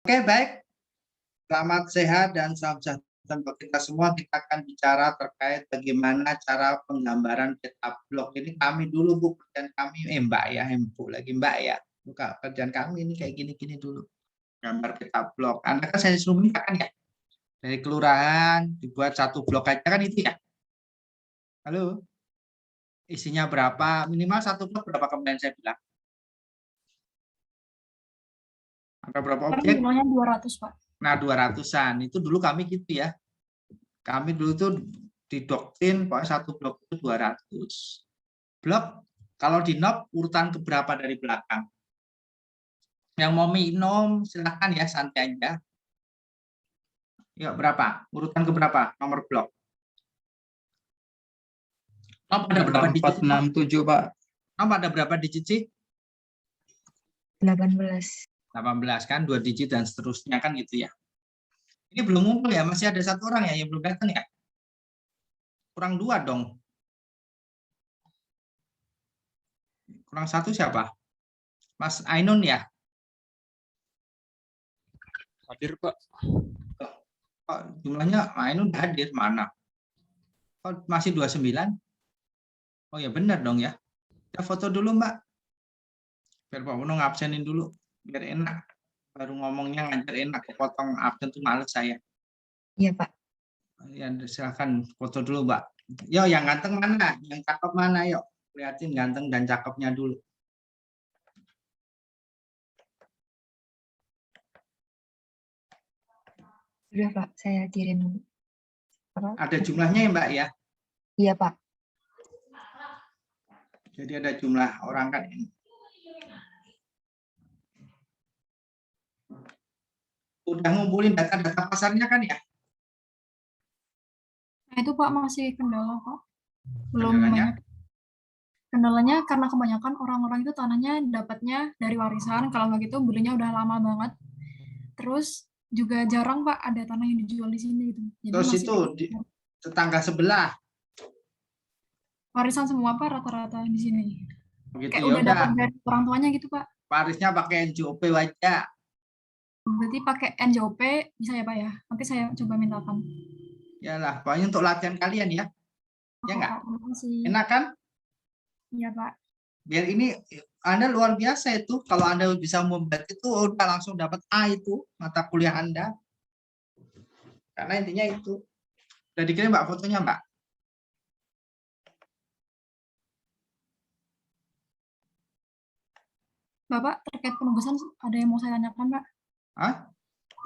Oke, baik. Selamat sehat dan salam sejahtera untuk kita semua. Kita akan bicara terkait bagaimana cara penggambaran peta blok. Ini kami dulu, Bu, kerjaan kami, Mbak ya, Bu lagi Mbak ya. Buka kerjaan kami ini kayak gini-gini dulu. Gambar peta blok. Anda kan saya suruh minta kan ya? Dari kelurahan dibuat satu blok aja kan itu ya? Halo? Isinya berapa? Minimal satu blok berapa kemarin saya bilang? Ada berapa Kan objek? jumlahnya 200, Pak. Nah, 200-an. Itu dulu kami gitu ya. Kami dulu tuh didoktrin pokoknya satu blok itu 200. Blok kalau di knob urutan keberapa dari belakang? Yang mau minum silahkan ya, santai aja. Yuk, berapa? Urutan keberapa? Nomor blok. Knob ada berapa digit? 467, Pak. Knob ada berapa digit sih? 18. 18 kan, 2 digit dan seterusnya kan gitu ya. Ini belum ngumpul ya, masih ada satu orang ya yang belum datang ya? Kurang 2 dong. Kurang 1 siapa? Mas Ainun ya? Hadir, Pak. Kok jumlahnya Ainun hadir, mana? Kok masih 29? Oh ya benar dong ya. Kita foto dulu Mbak. Biar Pak Puno ngabsenin dulu. Biar enak. Baru ngomongnya ngajar enak. Potong absen tuh males saya. Iya, Pak. Ya, silakan foto dulu Mbak. Yo, yang ganteng mana? Yang cakep mana? Yuk, liatin ganteng dan cakepnya dulu. Sudah, Pak. Saya kirim. Apa? Ada jumlahnya ya Mbak ya? Iya, Pak. Jadi ada jumlah orang kan ini. Udah ngumpulin data-data pasarnya kan ya? Nah, itu Pak masih kendala, Pak. Belum Kendalanya? banyak. Kendalanya karena kebanyakan orang-orang itu tanahnya dapatnya dari warisan, kalau nggak gitu belinya udah lama banget. Terus juga jarang Pak ada tanah yang dijual di sini gitu. Jadi Terus masih itu di tetangga sebelah. warisan semua Pak rata-rata di sini. Begitu Kayak ya udah udah. dapat dari orang tuanya gitu Pak. Warisnya pakai NJOP wajah. Berarti pakai NJOP bisa ya Pak ya? Nanti saya coba mintakan. Yalah, pokoknya untuk latihan kalian ya. Ya nggak? Pak, terima kasih. Enak kan? Iya Pak. Biar ini Anda luar biasa itu. Kalau Anda bisa membuat itu, udah langsung dapat A itu mata kuliah Anda. Karena intinya itu. Udah dikirim Mbak fotonya Mbak? Bapak terkait penugasan ada yang mau saya tanyakan Pak? Hah?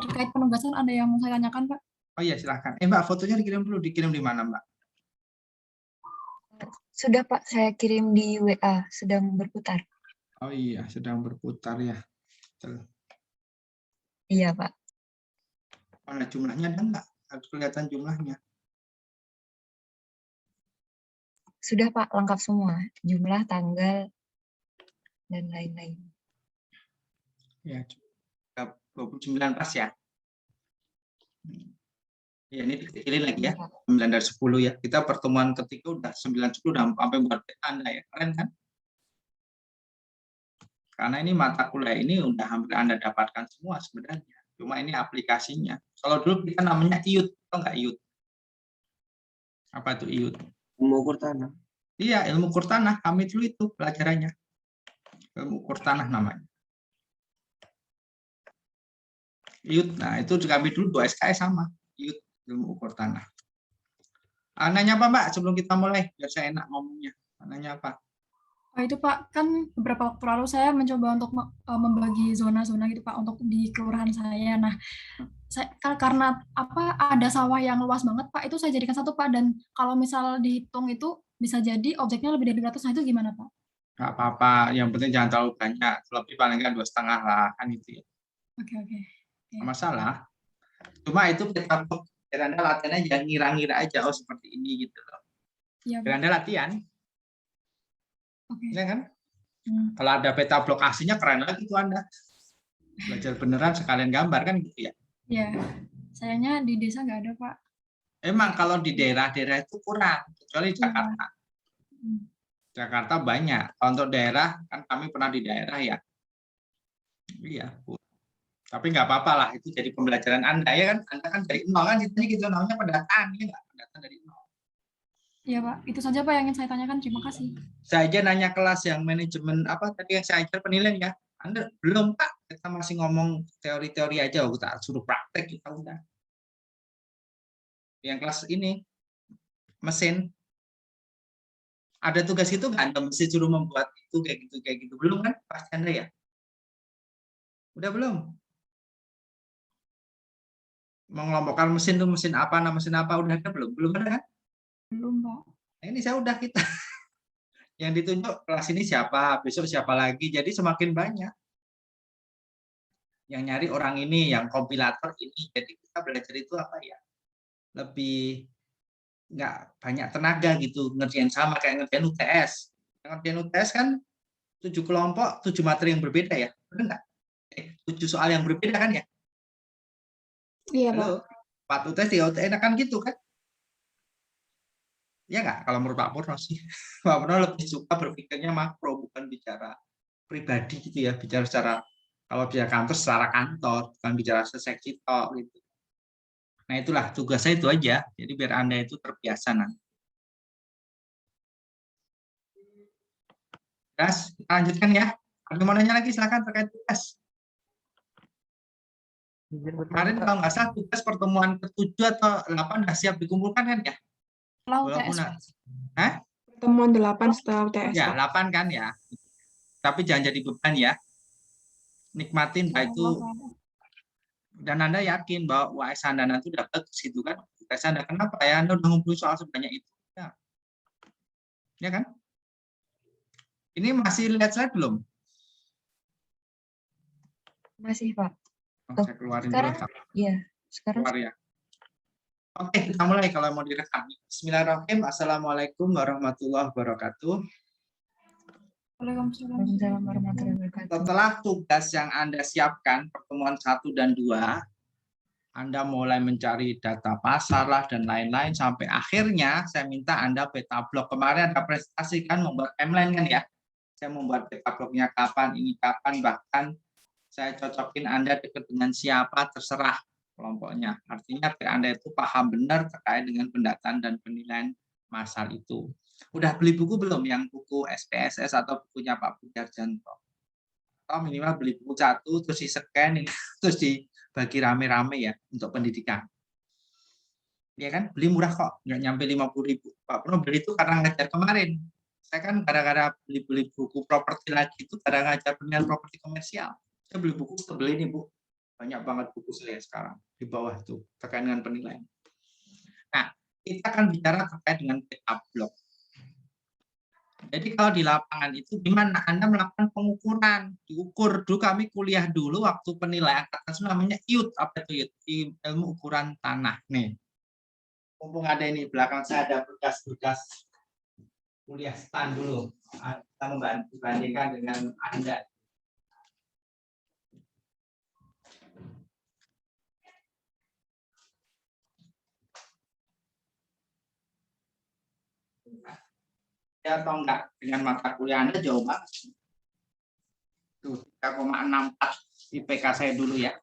Terkait penugasan ada yang mau saya tanyakan Pak? Oh iya silahkan. Mbak fotonya dikirim dulu. Dikirim di mana Mbak? Sudah, Pak. Saya kirim di WA. Sedang berputar. Oh iya sedang berputar ya. Iya, Pak. Mana jumlahnya ada nggak? Harus kelihatan jumlahnya. Sudah, Pak. Lengkap semua. Jumlah, tanggal, dan lain-lain. Ya, 29 pas ya. Ya ini dikecilin lagi ya. 9 dari 10 ya. Kita pertemuan ketiga udah 9 10 udah sampai buat Anda ya. Keren kan? Karena ini mata kuliah ini udah hampir Anda dapatkan semua sebenarnya. Cuma ini aplikasinya. Kalau dulu kita namanya IUT, atau enggak IUT? Apa itu IUT? Ilmu ukur tanah. Iya, ilmu ukur tanah. Kami dulu itu pelajarannya. Ilmu ukur tanah namanya. IUT. Nah, itu kami dulu 2 SKS sama. IUT, ilmu ukur tanah. Nanya apa Mbak sebelum kita mulai? Biar saya enak ngomongnya. Nanya apa? Oh, itu Pak, kan beberapa waktu lalu saya mencoba untuk membagi zona-zona gitu Pak untuk di kelurahan saya. Nah, karena apa ada sawah yang luas banget Pak, itu saya jadikan satu Pak, dan kalau misal dihitung itu bisa jadi objeknya lebih dari 200. Nah, itu gimana Pak? Nggak apa-apa, yang penting jangan terlalu banyak. Lebih paling nggak 2,5 lah, kan itu ya. Oke. Nggak masalah. Cuma itu kita biar Anda latihannya jangan ngira-ngira aja, oh seperti ini gitu loh. Iya Biar Pak. Anda latihan, Oke. ya kan? Kalau ada peta blok aslinya keren lagi tuh Anda. Belajar beneran sekalian gambar kan gitu ya. Iya. Sayangnya di desa nggak ada Pak. Emang kalau di daerah-daerah itu kurang, kecuali Jakarta. Jakarta banyak. Kalau untuk daerah, kan kami pernah di daerah ya. Iya, Bu. Tapi nggak apa-apa lah, itu jadi pembelajaran Anda ya kan. Anda kan dari nol kan, ceritanya gitu, namanya pendataan ya nggak, pendataan dari nol. Iya Pak, itu saja Pak yang ingin saya tanyakan. Terima kasih. Saya aja nanya kelas yang manajemen apa tadi yang saya ajar penilaian ya. Anda belum Pak, kita masih ngomong teori-teori aja, kita suruh praktek kita udah. Yang kelas ini mesin ada tugas itu nggak, Anda mesti suruh membuat itu kayak gitu belum kan pasti Anda ya? Udah belum? Mengelompokkan mesin tuh mesin apa, nama mesin apa, udah ada belum? Belum ada kan? Belum Pak. Nah, ini saya udah kita. Yang ditunjuk kelas ini siapa, besok siapa lagi, jadi semakin banyak. Yang nyari orang ini, yang kompilator ini, jadi kita belajar itu apa ya? Lebih nggak banyak tenaga gitu, ngerjain sama kayak ngerjain UTS. Ngerjain UTS kan 7 kelompok, 7 materi yang berbeda ya, benar nggak? 7 soal yang berbeda kan ya? Iya Pak. Halo, 4 UTS, 3 UTS, kan gitu kan? Ya nggak, kalau menurut Pak Purno sih. Pak Purno lebih suka berpikirnya makro, bukan bicara pribadi gitu ya, bicara secara, kalau bicara kantor secara kantor, bukan bicara seseksi tok gitu. Nah itulah tugas saya itu aja, jadi biar Anda itu terbiasa nanti. Terus kita lanjutkan ya. Ada mau nanya lagi silakan terkait tugas. Kemarin kalau nggak salah tugas pertemuan ke-7 atau 8 sudah siap dikumpulkan kan ya? Setelah Walaupun, UTS. hah? Pertemuan 8 setelah UTS, Ya, Pak. 8 kan ya. Tapi jangan jadi beban ya. Nikmatin Pak itu. Dan Anda yakin bahwa UAS Anda nanti udah bagus gitu kan? UAS Anda kenapa ya? Anda udah ngumpulin soal sebanyak itu. Ya kan? Ini masih lihat slide belum? Masih, Pak. Oh, saya keluarin Sekarang, dulu. iya. Sekarang Keluar ya. Oke, kita mulai kalau mau direkam. Bismillahirrahmanirrahim. Assalamualaikum warahmatullahi wabarakatuh. Waalaikumsalam. Waalaikumsalam warahmatullahi wabarakatuh. Setelah tugas yang Anda siapkan, pertemuan 1 dan 2, Anda mulai mencari data pasar lah dan lain-lain, sampai akhirnya saya minta Anda peta blok. Kemarin ada presentasi kan membuat timeline kan ya. Saya membuat peta bloknya kapan, ini kapan, bahkan saya cocokin Anda dekat dengan siapa, terserah kelompoknya. Artinya Anda itu paham benar terkait dengan pendataan dan penilaian masal itu. Udah beli buku belum yang buku SPSS atau bukunya Pak Budiarjanto? Atau minimal beli buku 1 terus di-scan terus dibagi rame-rame ya untuk pendidikan. Ya kan? Beli murah kok, nggak nyampe 50.000. Pak Purno beli itu karena ngajar kemarin. Saya kan gara-gara beli buku properti lagi itu karena ngajar penilaian properti komersial. Saya beli buku tebel ini, Bu. Banyak banget buku saya sekarang di bawah tuh terkait dengan penilaian. Nah, kita akan bicara terkait dengan peta blok. Jadi kalau di lapangan itu gimana Anda melakukan pengukuran, diukur dulu. Kami kuliah dulu waktu penilaian atas namanya IUT, apa itu IUT? Ilmu ukuran tanah. Nih, mumpung ada ini belakang saya ada bekas-bekas kuliah stand dulu. Kita membandingkan dengan Anda. Ya atau enggak dengan mata kuliah Anda jauh banget. Tuh 3,64 IPK saya dulu ya.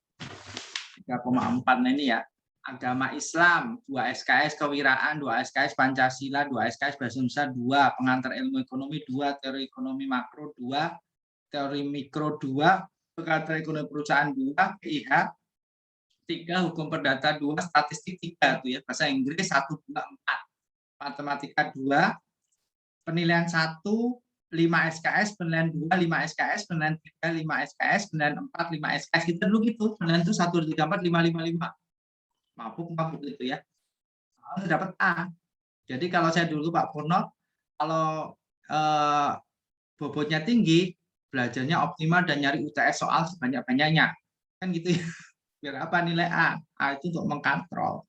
3,4. Nah ini ya. Agama Islam 2 SKS kewiraan, 2 SKS Pancasila, 2 SKS Bahasa Indonesia, 2 pengantar ilmu ekonomi, 2 teori ekonomi makro, 2 teori mikro, 2 pengantar ekonomi perusahaan, 2 PIH, 3 hukum perdata, 2 statistik, 3 tuh ya. Bahasa Inggris 1, 2, 4. Matematika 2, penilaian 1, 5 SKS, penilaian 2, 5 SKS, penilaian 3, 5 SKS, penilaian 4, 5 SKS. Kita dulu gitu, penilaian itu 1, 2, 3, 4, 5, 5, 5. Mabuk gitu ya. Dapat A. Jadi kalau saya dulu Pak Purno, kalau bobotnya tinggi, belajarnya optimal dan nyari UTS soal sebanyak-banyaknya. Kan gitu ya. Biar apa nilai A? A itu untuk mengkontrol.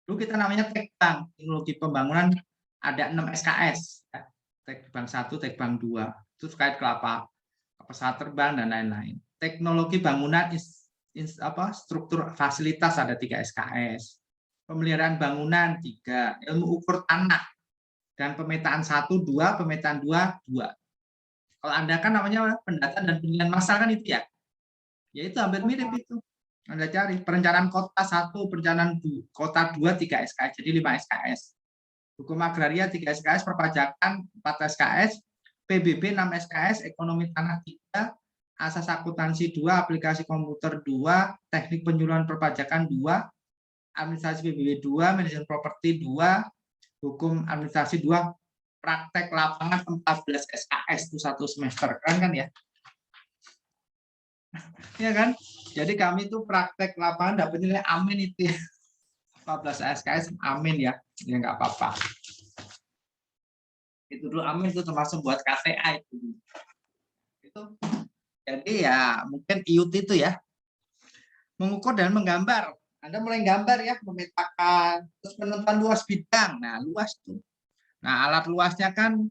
Dulu kita namanya Tekbang, teknologi pembangunan ada 6 SKS. Tekbang 1, Tekbang 2. Itu terkait kelapa, pesawat terbang dan lain-lain. Teknologi bangunan struktur fasilitas ada 3 SKS. Pemeliharaan bangunan 3, ilmu ukur tanah dan pemetaan 1, 2, pemetaan 2, 2. Kalau Anda kan namanya pendataan dan penilaian massal kan itu ya. Ya itu hampir mirip itu. Anda cari perencanaan kota 1, perencanaan kota 2, 3 SKS, jadi 5 SKS. Hukum agraria 3 SKS, perpajakan 4 SKS, PBB 6 SKS, ekonomi tanah 3, asas akuntansi 2, aplikasi komputer 2, teknik penyuluhan perpajakan 2, administrasi PBB 2, manajemen properti 2, hukum administrasi 2, praktek lapangan 14 SKS itu 1 semester. Keren kan ya? Ya kan? Jadi kami itu praktek lapangan dapat nilai amin itu ya. 14 SKS amin ya. Ya nggak apa-apa. Itu dulu amin itu termasuk buat KTA itu. Jadi ya mungkin IUT itu ya. Mengukur dan menggambar. Anda mulai gambar ya, memetakan, terus menentukan luas bidang. Nah, luas tuh. Nah, alat luasnya kan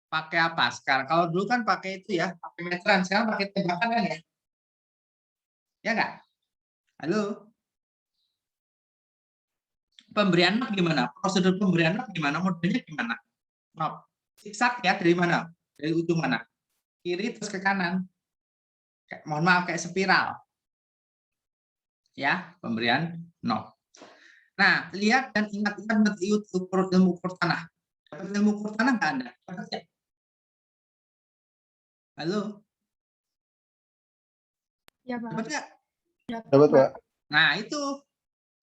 pakai apa sekarang? Kalau dulu kan pakai itu ya, pakai meteran. Sekarang pakai tembakan kan ya? Ya nggak? Halo? Pemberian map gimana? Prosedur pemberian map gimana? Modelnya gimana? Map. Zigzag ya, dari mana? Dari ujung mana? Kiri terus ke kanan. Mohon maaf, kayak spiral. Ya, pemberian map. Nah, lihat dan ingat-ingat ilmu ukur tanah. Dapat ilmu ukur tanah nggak Anda? Dapat ya? Halo? Ya, Pak. Dapat nggak? Dapat, Pak. Nah, itu.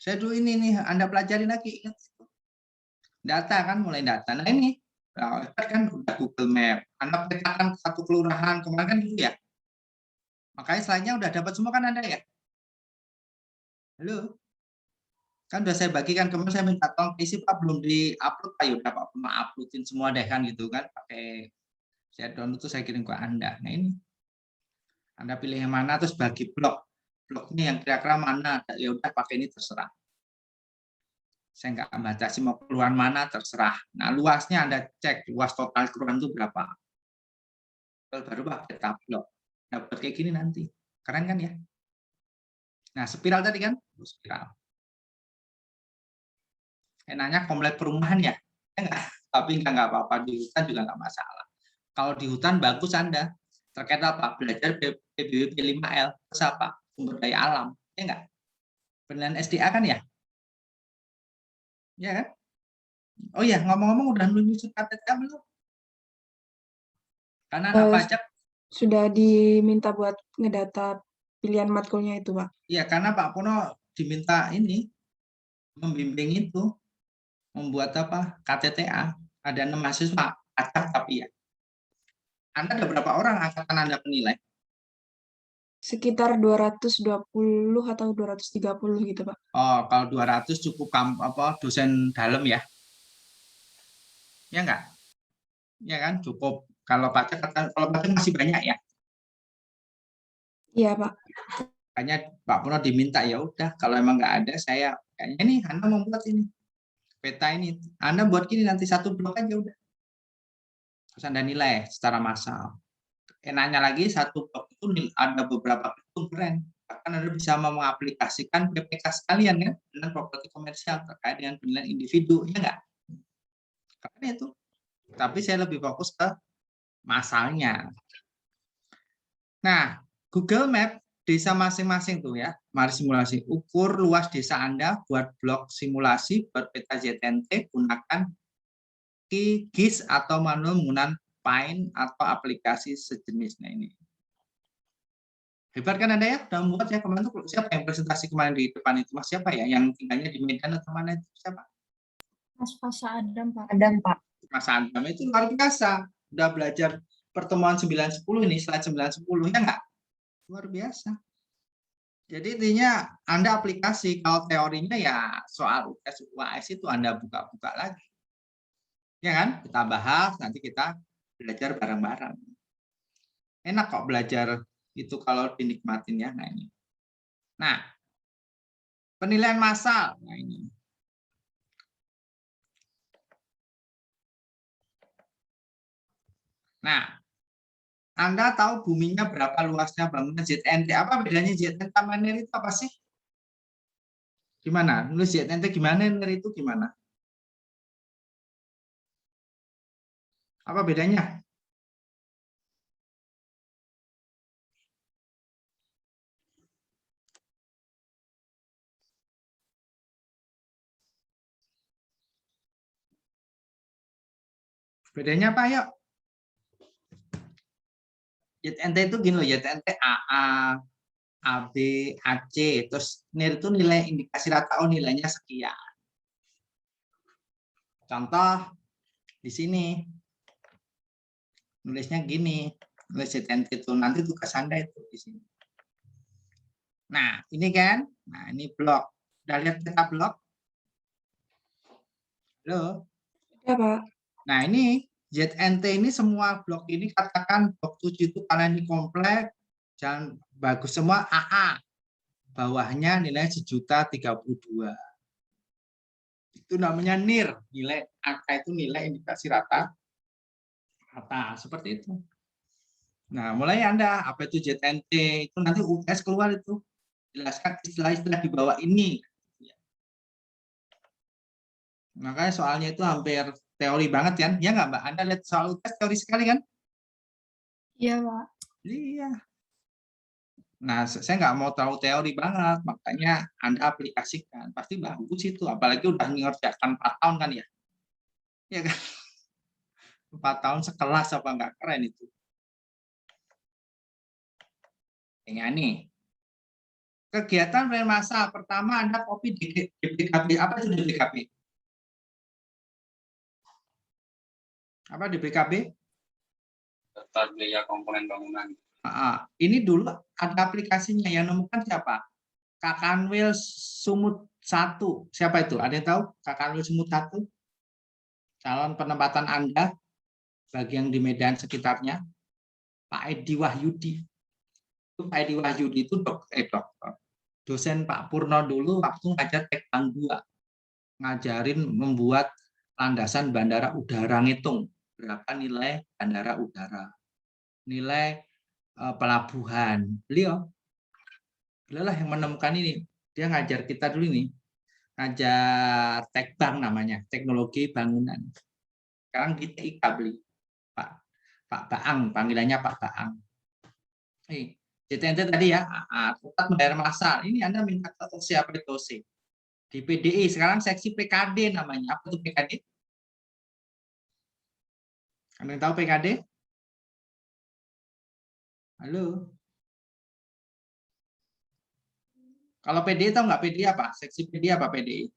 Saya dulu ini nih, Anda pelajari lagi. Ingat. Data kan, mulai data. Nah, ini. Nah, kan udah Google Map. Anda petakan satu kelurahan, kemarin kan gitu ya. Makanya selainnya udah dapat semua kan Anda ya? Halo? Kan udah saya bagikan, kemarin saya minta tolong isi Pak, belum di-upload Pak, yaudah Pak, uploadin semua deh kan gitu kan, pakai saya download itu saya kirim ke Anda. Nah ini, Anda pilih yang mana, terus bagi blok. Bloknya yang kira-kira mana, ya udah pakai ini terserah. Saya nggak batasi mau keluar mana, terserah. Nah luasnya Anda cek, luas total kelurahan itu berapa. Baru pakai tabblok. Dapat kayak gini nanti. Keren kan ya? Nah spiral tadi kan, spiral. Enaknya komplek perumahan ya, enggak, tapi enggak apa-apa di hutan juga enggak masalah. Kalau di hutan bagus Anda terkait apa? Belajar PBB 5L, terus apa? Sumber daya alam, ya enggak? Penilaian SDA kan ya? Ya kan? Oh iya, ngomong-ngomong udah menyusun KTTA belum? Karena anak pajak Sudah diminta buat ngedata pilihan matkulnya itu, Pak. iya, karena Pak Puno diminta ini membimbing itu membuat apa? KTTA. Ada 6 mahasiswa pajak tapi ya. Anda ada berapa orang angkatan Anda penilai? Sekitar 220 atau 230 gitu, Pak. Oh, kalau 200 cukup dosen dalam ya? Ya enggak? Ya kan cukup. Kalau pajak masih banyak ya. Iya, Pak. Makanya Pak Puno diminta ya udah kalau emang nggak ada saya kayaknya nih Anda membuat ini peta ini. Anda buat gini nanti satu blok aja udah. Terus Anda nilai secara massal. Enaknya lagi satu blok itu ada beberapa gedung keren. Bahkan Anda bisa mengaplikasikan PPK sekalian kan dengan properti komersial terkait dengan penilaian individu, ya enggak? Karena itu. Tapi saya lebih fokus ke masalnya. Nah, Google Map desa masing-masing tuh ya. Mari simulasi. Ukur luas desa Anda, buat blok simulasi, buat peta ZNT, gunakan GIS atau manual menggunakan Pine atau aplikasi sejenisnya ini. Hebat kan Anda ya? Udah membuat ya kemarin tuh siapa yang presentasi kemarin di depan itu? Mas siapa ya? Yang tinggalnya di Medan atau mana itu siapa? Mas Fasha Adam, Pak. Adam, Pak. Mas Adam itu luar biasa. Udah belajar pertemuan 9-10 ini, slide 9-10 ya enggak? Luar biasa. Jadi intinya Anda aplikasi, kalau teorinya ya soal UTS UAS itu Anda buka-buka lagi. Ya kan? Kita bahas, nanti kita belajar bareng-bareng. Enak kok belajar itu kalau dinikmatin ya. Nah ini. Nah, penilaian massal. Nah ini. Nah, Anda tahu buminya berapa luasnya bangunan ZNT? Apa bedanya ZNT sama NIR itu apa sih? Gimana? Nulis ZNT gimana, NIR itu gimana? Apa bedanya? Bedanya apa, yuk? ZNT itu gini loh, ZNT AA, AB, AC, terus NIR itu nilai indikasi rata, oh nilainya sekian. Contoh di sini nulisnya gini, nulis ZNT itu nanti tugas Anda itu di sini. Nah, ini kan, nah ini blok. Udah lihat peta blok? Halo? Ya, Pak. Nah, ini ZNT ini semua blok ini katakan blok 7 itu karena ini kompleks dan bagus semua AA. Bawahnya nilai 1.032.000. Itu namanya NIR, nilai angka itu nilai indikasi rata seperti itu. Nah, mulai Anda apa itu ZNT itu nanti UTS keluar itu jelaskan istilah-istilah di bawah ini. Makanya soalnya itu hampir teori banget kan? Ya nggak, Mbak? Anda lihat soal UTS teori sekali kan? Iya, Pak. Iya. Nah, saya nggak mau tahu teori banget, makanya Anda aplikasikan. Pasti bagus itu, apalagi udah ngerjakan 4 tahun kan ya? Iya kan? 4 tahun sekelas apa nggak keren itu? Ya, nih. Kegiatan pelayanan massal. Pertama Anda copy DPKB. Apa itu DPKB? Apa DPKB? Daftar biaya komponen bangunan. Ini dulu ada aplikasinya yang nemukan siapa? Kakanwil Sumut 1. Siapa itu? Ada yang tahu? Kakanwil Sumut 1? Calon penempatan Anda bagi yang di Medan sekitarnya. Pak Edi Wahyudi. Pak Edi Wahyudi itu dokter. Dosen Pak Purno dulu waktu ngajar Tekbang 2. Ngajarin membuat landasan bandara udara, ngitung berapa nilai bandara udara. Nilai pelabuhan. Beliau lah yang menemukan ini. Dia ngajar kita dulu nih. Ngajar Tekbang namanya, teknologi bangunan. Sekarang di TIK beli. Pak Baang, panggilannya Pak Baang. JTNT tadi ya, tetap membayar massal. Ini Anda minta ke TOSE apa itu TOSE? Di PDI, sekarang seksi PKD namanya. Apa itu PKD? Anda tahu PKD? Halo? Kalau PDI tahu nggak PDI apa? Seksi PDI apa PDI?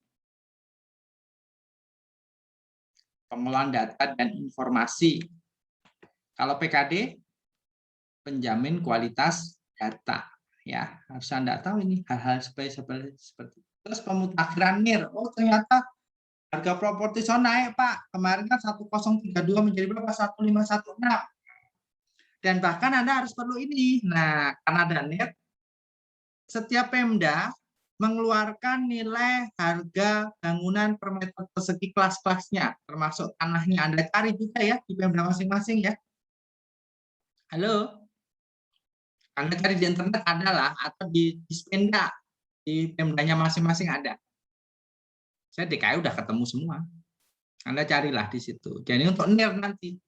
Pengelolaan data dan informasi. Kalau PKD, penjamin kualitas data. Ya, harus Anda tahu ini hal-hal seperti itu. Terus pemutakhiran NIR. Oh, ternyata harga properti naik, Pak. Kemarin kan 1032 menjadi berapa? 1516. Dan bahkan Anda harus perlu ini. Nah, karena ada NIR, setiap Pemda mengeluarkan nilai harga bangunan per meter persegi kelas-kelasnya, termasuk tanahnya. Anda cari juga ya di Pemda masing-masing ya. Halo? Anda cari di internet adalah atau di Spenda, di Pemdanya masing-masing ada. Saya DKI udah ketemu semua. Anda carilah di situ. Jadi untuk NIR nanti.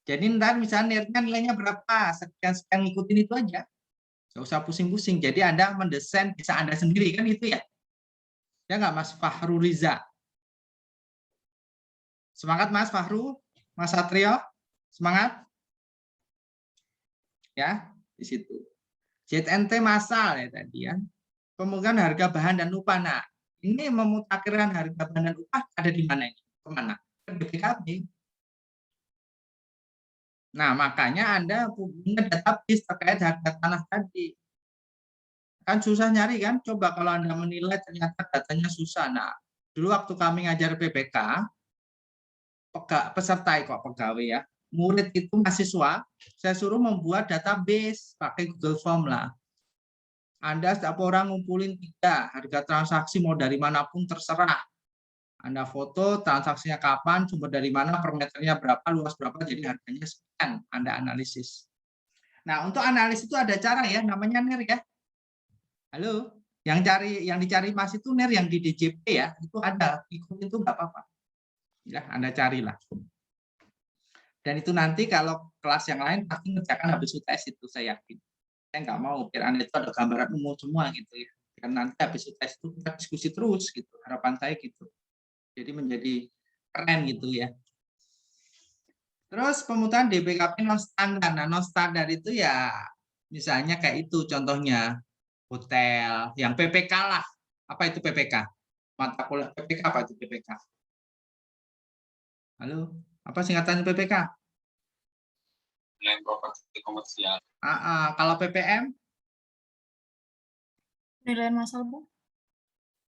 Jadi ntar misalnya NIR-nya nilainya berapa, sekian ngikutin itu aja. Nggak usah pusing-pusing. Jadi Anda mendesain bisa Anda sendiri kan itu ya. Ya nggak Mas Fahru Riza? Semangat Mas Fahru, Mas Satrio, semangat. Ya, di situ. ZNT massal ya tadi ya. Kemudian harga bahan dan upah. Nah, ini memutakhirkan harga bahan dan upah ada di mana ini? Kemana? Ke BPKB. Nah, makanya Anda punya database terkait harga tanah tadi. Kan susah nyari kan? Coba kalau Anda menilai ternyata datanya susah. Nah, dulu waktu kami ngajar PPK, peserta kok pegawai ya, murid itu mahasiswa, saya suruh membuat database pakai Google Form lah. Anda setiap orang ngumpulin 3, harga transaksi mau dari manapun terserah. Anda foto transaksinya kapan, sumber dari mana, per meternya berapa, luas berapa, jadi harganya sekian. Anda analisis. Nah, untuk analisis itu ada cara ya, namanya NIR ya. Halo, yang dicari Mas itu NIR yang di DJP ya, itu ada, ikut itu nggak apa-apa. Ya, Anda carilah. Dan itu nanti kalau kelas yang lain pasti ngerjakan habis UTS itu, saya yakin. Saya nggak mau biar Anda itu ada gambaran umum semua gitu ya. Karena nanti habis UTS itu kita diskusi terus gitu. Harapan saya gitu. Jadi menjadi keren gitu ya. Terus pemutusan DPKP non standar. Nah, non standar itu ya misalnya kayak itu contohnya hotel, yang PPK lah. Apa itu PPK? Mata kuliah PPK apa itu PPK? Halo, apa singkatan PPK? Penilaian properti komersial. Kalau PPM, Penilaian massal, Bu.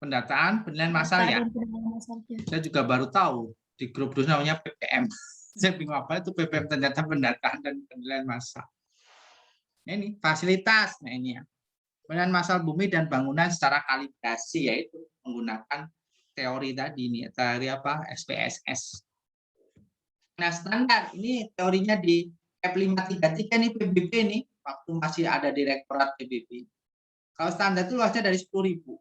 pendataan, penilaian massal ya. Dan penilaian massal, ya. Saya juga baru tahu di grup dulu namanya PPM. Saya bingung apa itu PPM, ternyata pendataan dan penilaian massal. Nah, ini fasilitas, nah ini ya. Penilaian massal bumi dan bangunan secara kalibrasi, yaitu menggunakan teori tadi ini, teori apa? SPSS. Nah, standar ini teorinya di F533 nih PBB nih, waktu masih ada direktorat PBB. Kalau standar itu luasnya dari 10.000.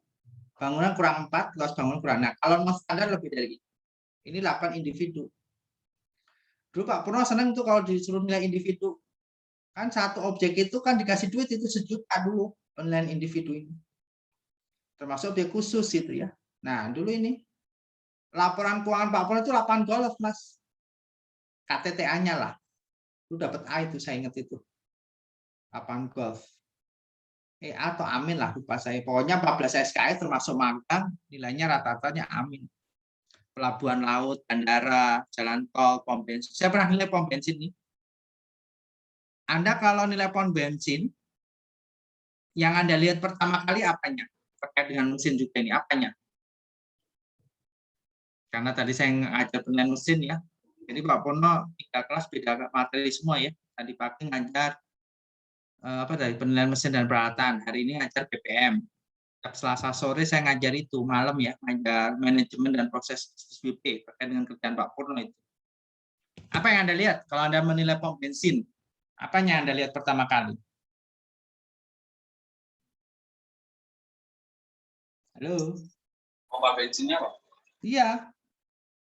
Bangunan kurang 4, luas bangunan kurang. Nah, kalau non standar lebih dari itu. Ini 8 individu. Dulu Pak Purno senang tuh kalau disuruh nilai individu. Kan satu objek itu kan dikasih duit itu 1 juta dulu penilaian individu ini. Termasuk objek khusus itu ya. Nah, dulu ini laporan keuangan Pak Purno itu 8 golf, Mas. KTTA-nya lah. Lu dapat A itu, saya ingat itu. 8 golf. Atau amin lah, lupa saya. Pokoknya 14 SKS termasuk magang, nilainya rata-ratanya amin. Pelabuhan laut, bandara, jalan tol, pom bensin. Saya pernah nilai pom bensin nih. Anda kalau nilai pom bensin, yang Anda lihat pertama kali apanya? Terkait dengan mesin juga ini, apanya? Karena tadi saya ngajar penilaian mesin ya. Jadi Pak Purno 3 kelas beda materi semua ya. Tadi pagi ngajar penilaian mesin dan peralatan. Hari ini ngajar PPM. Selasa sore saya ngajar itu, malam ya, ngajar manajemen dan proses BP terkait dengan kerjaan Pak Purno itu. Apa yang Anda lihat kalau Anda menilai pom bensin? Apanya yang Anda lihat pertama kali? Halo? Pompa bensinnya, Pak? Iya.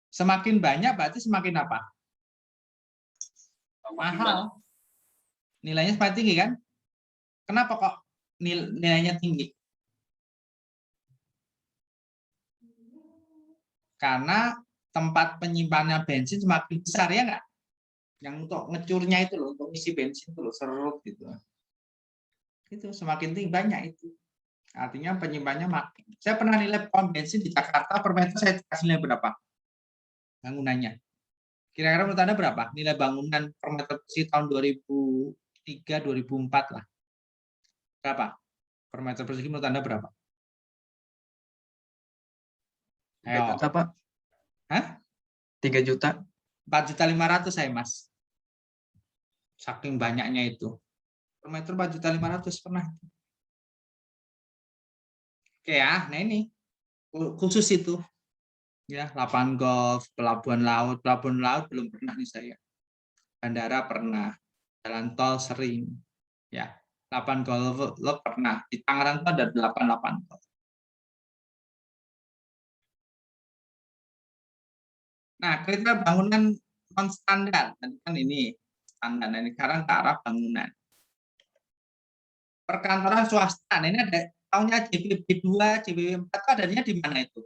Semakin banyak berarti semakin apa? Semakin Mahal. banyak. Nilainya semakin tinggi kan? Kenapa kok nilainya tinggi? Karena tempat penyimpanan bensin semakin besar ya nggak? Yang untuk ngecurnya itu loh, untuk isi bensin itu loh, serut gitu. Itu semakin tinggi banyak itu. Artinya penyimpanannya makin. Saya pernah nilai pom bensin di Jakarta per meter, saya kasih nilai berapa? Bangunannya. Kira-kira menurut Anda berapa? Nilai bangunan per meter persegi tahun 2003, 2004 lah. Berapa? Per meter persegi menurut Anda berapa? 3 juta, Pak. Hah? 3 juta. 4.500.000 saya, Mas. Saking banyaknya itu. Per meter 4.500.000 pernah. Oke ya, nah ini khusus itu. Ya, lapangan golf, pelabuhan laut belum pernah nih saya. Bandara pernah, jalan tol sering. Ya, lapangan golf lo pernah. Di Tangerang itu ada 8 lapangan golf. Nah, kriteria bangunan non standar, tadi kan ini standar. Nah, ini sekarang ke arah bangunan. Perkantoran swasta, nah, ini ada tahunnya JBB 2, JBB 4 itu adanya di mana itu?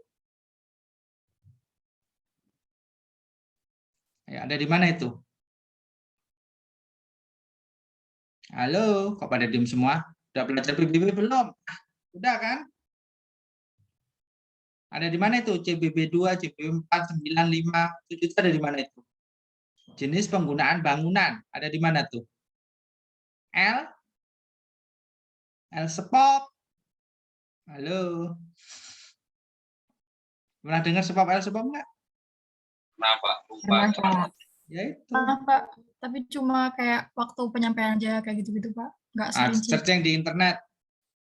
Ya, ada di mana itu? Halo, kok pada diem semua? Udah belajar PBB belum? Udah kan? Ada di mana itu? CBB 2, CBB 4, 9, 5, 7 itu ada di mana itu? Jenis penggunaan bangunan, ada di mana tuh? L sepop. Halo. Pernah dengar sepop L sepop enggak? Kenapa? Pernah, Pak. Ya itu. Pak, tapi cuma kayak waktu penyampaian aja kayak gitu-gitu, Pak. Nggak sering sih. Searching di internet.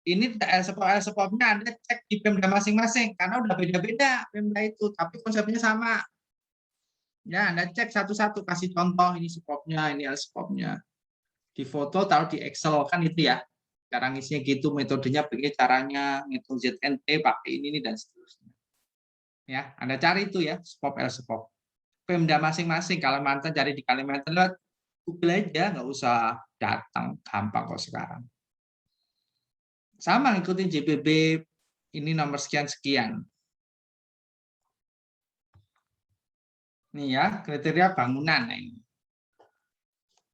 Ini L sepopnya Anda cek di Pemda masing-masing karena udah beda-beda Pemda itu, tapi konsepnya sama. Ya, Anda cek satu-satu, kasih contoh ini sepopnya, ini L sepopnya. Di foto, taruh di Excel kan itu ya. Cara ngisinya gitu, metodenya begini, caranya ngitung ZNT pakai ini dan seterusnya. Ya, Anda cari itu ya, sepop L sepop. Pemda masing-masing, Kalimantan cari di Kalimantan, lewat Google aja, nggak usah datang, gampang kok sekarang. Sama ngikutin JBB ini nomor sekian-sekian. Nih ya, kriteria bangunan. Nah ini.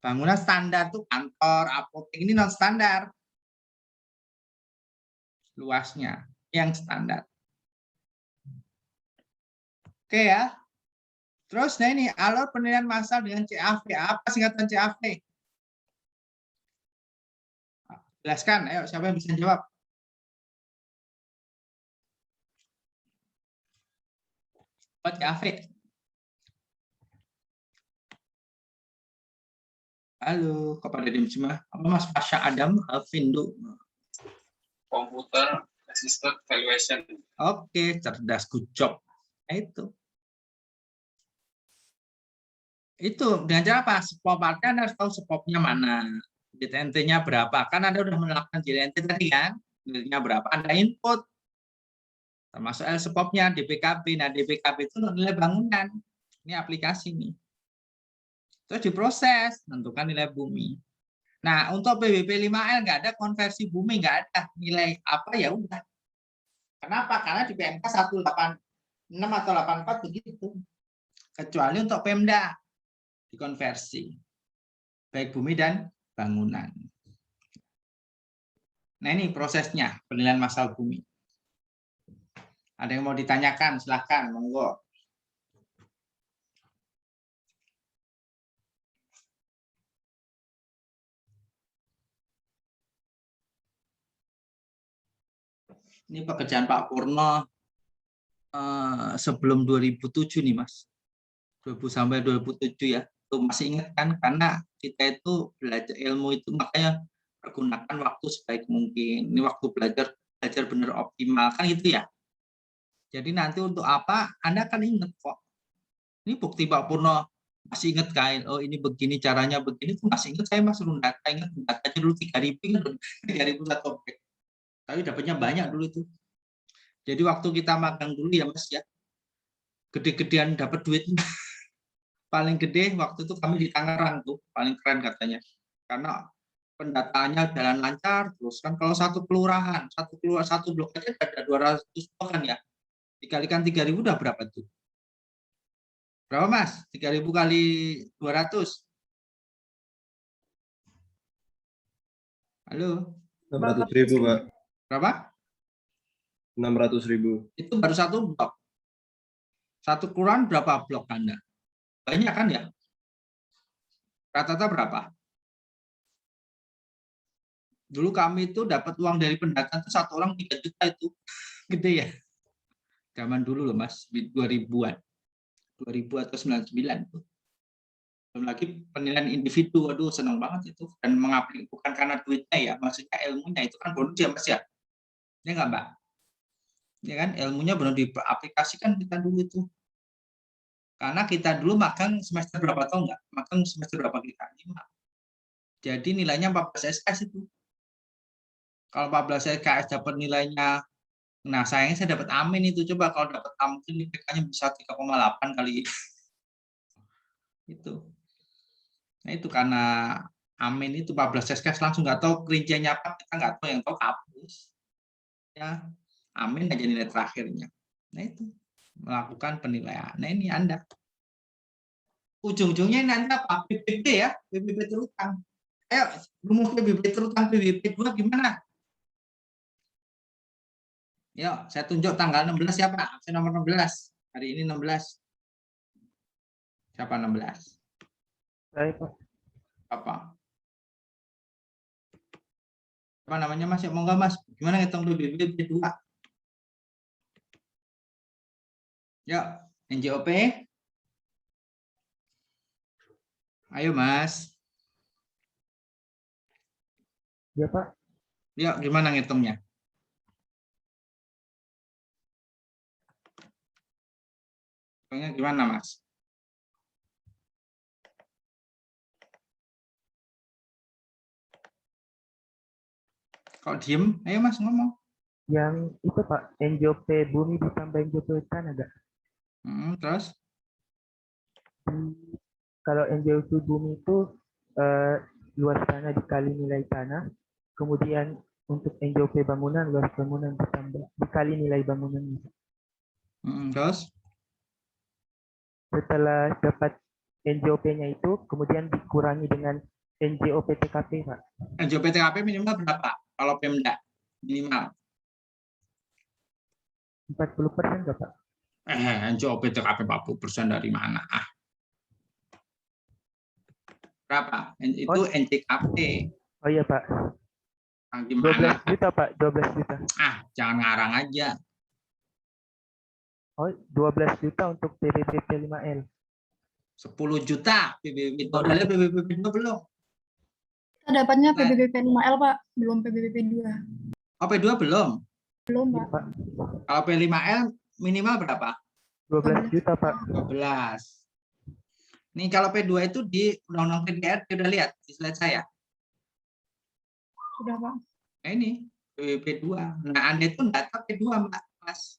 Bangunan standar tuh kantor, apotek, ini non standar. Luasnya yang standar. Oke ya. Terus nah ini alur penilaian massal dengan CAV. Apa singkatan CAV? Jelaskan, ayo siapa yang bisa jawab? Apa CAV? Halo, kepada Dim semua. Apa Mas Pasha Adam Alvindo? Computer assisted valuation. Oke, cerdas, good job. Nah, itu dengan cara apa? Spopnya Anda harus tahu spopnya mana, JNT-nya berapa. Kan Anda sudah melakukan JNT tadi kan, nilainya berapa, Anda input. Termasuk spopnya, DPKB. Nah, DPKB itu nilai bangunan. Ini aplikasi nih. Terus diproses, tentukan nilai bumi. Nah, untuk PBP 5L nggak ada konversi bumi, nggak ada nilai apa ya udah. Kenapa? Karena di PMK 186 atau 84 begitu. Kecuali untuk Pemda dikonversi. Baik bumi dan bangunan. Nah, ini prosesnya penilaian massal bumi. Ada yang mau ditanyakan? Silahkan, monggo. Ini pekerjaan Pak Purno sebelum 2007 nih, Mas. 2000 sampai 2007 ya. Itu masih ingat kan? Karena kita itu belajar ilmu itu makanya pergunakan waktu sebaik mungkin. Ini waktu belajar benar optimal kan gitu ya. Jadi nanti untuk apa? Anda akan ingat kok. Ini bukti Pak Purno masih ingat kan? Oh ini begini caranya begini tuh masih ingat saya Mas data ingat datanya dulu 3.000 kan 3.000 satu objek. Tapi dapatnya banyak dulu itu. Jadi waktu kita magang dulu ya Mas ya, gede-gedean dapat duit. Paling gede waktu itu kami di Tangerang tuh, paling keren katanya. Karena pendataannya jalan lancar, terus kan kalau satu kelurahan, satu blok aja ada 200 blok kan ya. Dikalikan 3.000 udah berapa tuh? Berapa Mas? 3.000 kali 200? Halo? 600.000, Pak. Berapa? 600.000. Itu baru satu blok. Satu kelurahan berapa blok Anda? Banyak kan ya? Rata-rata berapa? Dulu kami itu dapat uang dari pendataan itu satu orang 3 juta itu. Gede ya? Zaman dulu loh Mas, 2000-an. 2000 atau 99 tuh. Belum lagi penilaian individu, aduh senang banget itu. Dan mengaplikasikan, bukan karena duitnya ya, maksudnya ilmunya itu kan bonus ya Mas ya. Ya enggak Mbak? Ya kan, ilmunya benar diaplikasikan kita dulu itu. Karena kita dulu magang semester berapa tahu nggak? Magang semester berapa kita? 5. Jadi nilainya 14 SKS itu. Kalau 14 SKS dapat nilainya, nah sayangnya saya dapat amin itu. Coba kalau dapat amin itu IPK-nya bisa 3,8 kali. Itu. Nah itu karena amin itu 14 SKS langsung nggak tahu rinciannya apa, kita nggak tahu, yang tahu kampus. Ya, amin aja nilai terakhirnya. Nah itu melakukan penilaian. Nah ini Anda. Ujung-ujungnya ini Anda apa? PBB ya, PBB terutang. Ayo, rumus PBB terutang PBB 2 gimana? Yuk, saya tunjuk tanggal 16 siapa? Absen nomor 16. Hari ini 16. Siapa 16? Saya, Pak. Apa? Apa namanya Mas? Ya, monggo Mas. Gimana ngitung PBB 2? Yuk, NJOP. Ayo Mas. Ya, Pak. Yuk, gimana ngitungnya? Gimana Mas? Kok diem? Ayo Mas ngomong. Yang itu Pak, NJOP bumi ditambah NJOP tanah ada. Terus? Kalau NJOP bumi itu luas tanah dikali nilai tanah, kemudian untuk NJOP bangunan luas bangunan ditambah dikali nilai bangunan. Terus? Setelah dapat NJOP-nya itu, kemudian dikurangi dengan NJOPTKP, Pak. NJOPTKP minimal berapa? Kalau Pemda minimal. 40% nggak, Pak? NJOPTKP 40% dari mana? Berapa? Itu NJKP. Oh iya, Pak. Gimana? 12 juta, Pak. 12 juta. Jangan ngarang aja. Oh, 12 juta untuk PBBP 5L. 10 juta PBB. Udah lihat PBB 2 belum? Kita dapatnya PBBP 5L, Pak, belum PBBP 2. Oh, P2 belum? Belum, Iya, Pak. Pak. Kalau P5L minimal berapa? 12 juta, Pak. 12. Nih kalau P2 itu di Undang-Undang PDRT udah lihat di slide saya. Sudah, Pak. Nah ini P2. Nah Anda itu data P2 Mbak, Mas.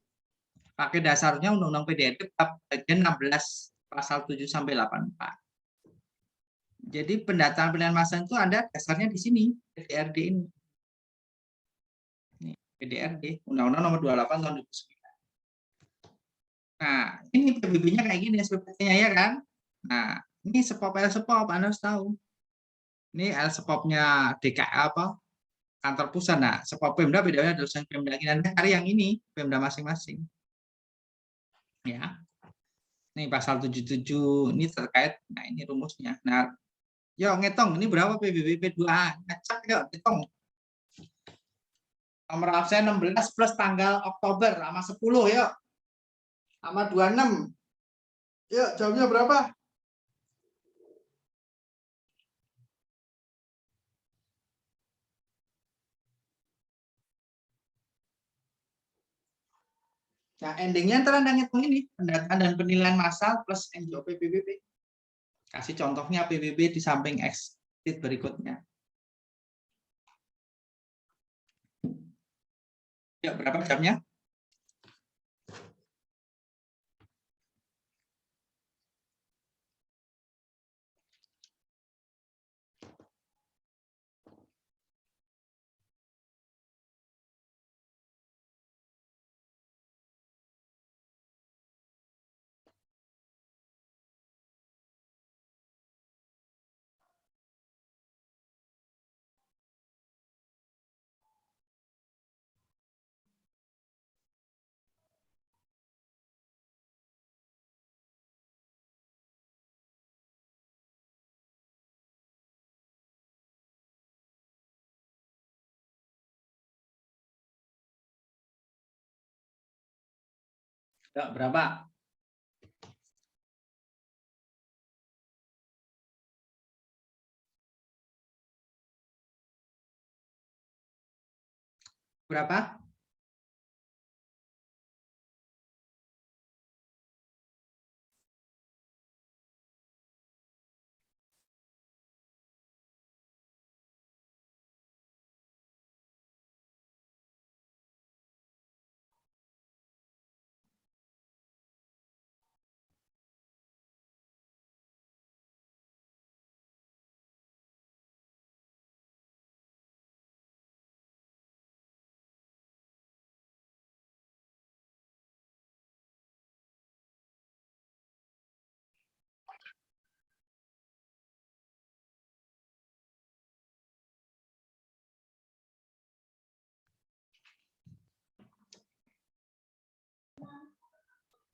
Pakai dasarnya Undang-Undang PDRT bagian 16 pasal 7 sampai 84. Jadi pendataan pilihan massa itu Anda dasarnya di sini PDRD ini. Nih, PDRD Undang-Undang Nomor 28 tahun 2009. Nah, ini PBB-nya kayak gini SPPT-nya ya kan? Nah, ini SPOP L-SPOP Anda harus tahu. Ini L-SPOP-nya DKI apa? Kantor pusat. Nah, SPOP Pemda bedanya dosen Pemda. Anda cari yang ini, Pemda masing-masing. Ya. Ini pasal 77 ini terkait, nah ini rumusnya. Nah, yuk ngitung ini berapa PBB P2A? Ngecek yuk, hitung. Nomor absen 16 plus tanggal Oktober sama 10 yuk. Sama 26. Yuk, jawabnya berapa? Nah, endingnya ntar Anda ngitung ini, pendataan dan penilaian massal plus NJOP PBB. Kasih contohnya PBB di samping X berikutnya. Ya, berapa jamnya? Ya, berapa? Berapa?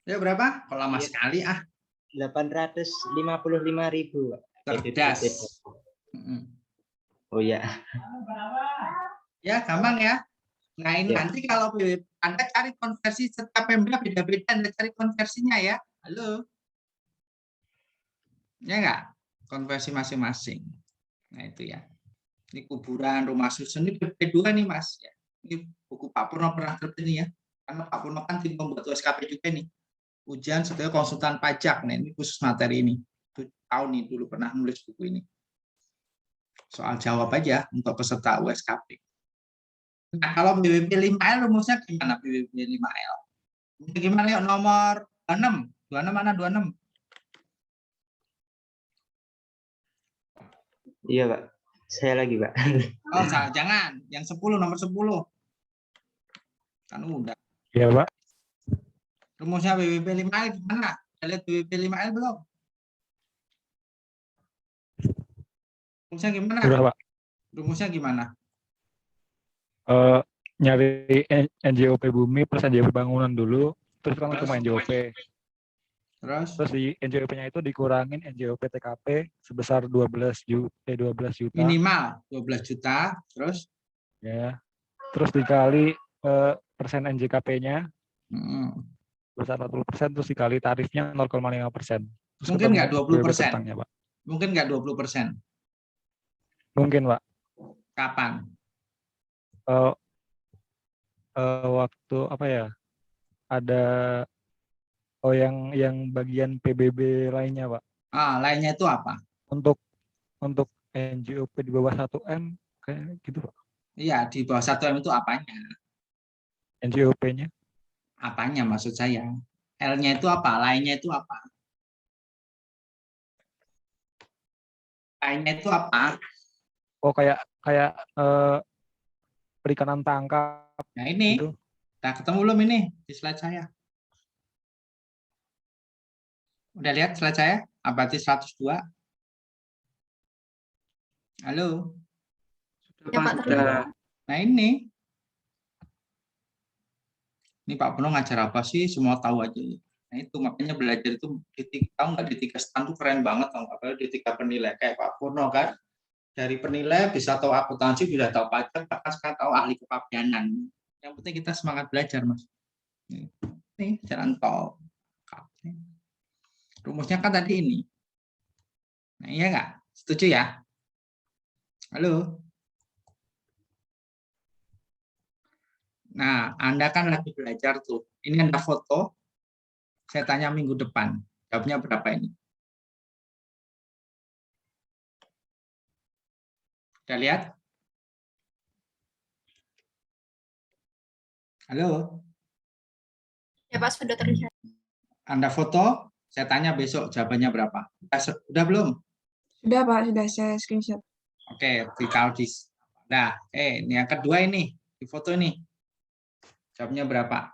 Ya berapa? Kok lama sekali 855.000. cerdas. Oh ya. Ya gampang ya. Nah ini Ya. nanti kalau Anda cari konversi setiap Pemda beda-beda, Anda cari konversinya ya. Halo. Ya enggak? Konversi masing-masing. Nah itu ya. Ini kuburan, rumah susun, ini P2 nih Mas. Ya. Ini buku Pak Purno pernah terbit ya. Karena Pak Purno kan tim pembuat USKP juga nih. Ujian setelah konsultan pajak. Nah ini khusus materi ini. Tahun nih dulu pernah nulis buku ini. Soal jawab aja untuk peserta USKP. Nah kalau BBB 5L rumusnya gimana BBB 5L? Gimana yuk nomor 26. 26 mana 26? Iya, Pak. Saya lagi, Pak. Oh, jangan. Yang 10, nomor 10. Kan udah. Iya, Pak. Rumusnya BBB 5L gimana? Udah lihat BBB 5L belum? Rumusnya gimana? Udah, Pak. Rumusnya gimana? Nyari NJOP bumi plus NJOP bangunan dulu, terus kan cuma NJOP. Terus? Terus di NJOP-nya itu dikurangin NJOP TKP sebesar 12 juta. Minimal 12 juta. Terus? Ya. Terus dikali persen NJKP-nya besar 40%, terus dikali tarifnya 0,5%. Mungkin nggak 20%? Tentangnya, Pak. Mungkin nggak 20%? Mungkin, Pak. Kapan? Waktu apa ya? Ada yang bagian PBB lainnya, Pak. Lainnya itu apa? Untuk NJOP di bawah 1M kayak gitu, Pak. Iya, di bawah 1M itu apanya? NJOP-nya. Apanya maksud saya? L-nya itu apa? Lainnya itu apa? Lainnya itu apa? Oh, kayak perikanan tangkap. Nah ini, gitu. Nah ketemu belum ini di slide saya? Udah lihat slide saya? Abadi 102? Halo? Ya, Pak, terlihat. Nah ini Pak Purno ngajar apa sih? Semua tahu aja. Nah itu makanya belajar itu tahu nggak di 3 stand tuh keren banget, tahu nggak? Apalagi di 3 penilai kayak Pak Purno kan. Dari penilai bisa tahu akuntansi, bisa tahu pajak, bahkan sekarang tahu ahli kepabeanan. Yang penting kita semangat belajar, Mas. Nih jalan tol. Rumusnya kan tadi ini. Nah iya nggak? Setuju ya? Halo? Nah, Anda kan lagi belajar tuh. Ini Anda foto. Saya tanya minggu depan. Jawabnya berapa ini? Udah lihat? Halo? Ya, Pak, sudah terlihat. Anda foto, saya tanya besok jawabannya berapa? Udah belum? Sudah, Pak. Sudah saya screenshot. Oke, ditaruh di. Nah, ini yang kedua ini. Di foto ini. Jawabnya berapa?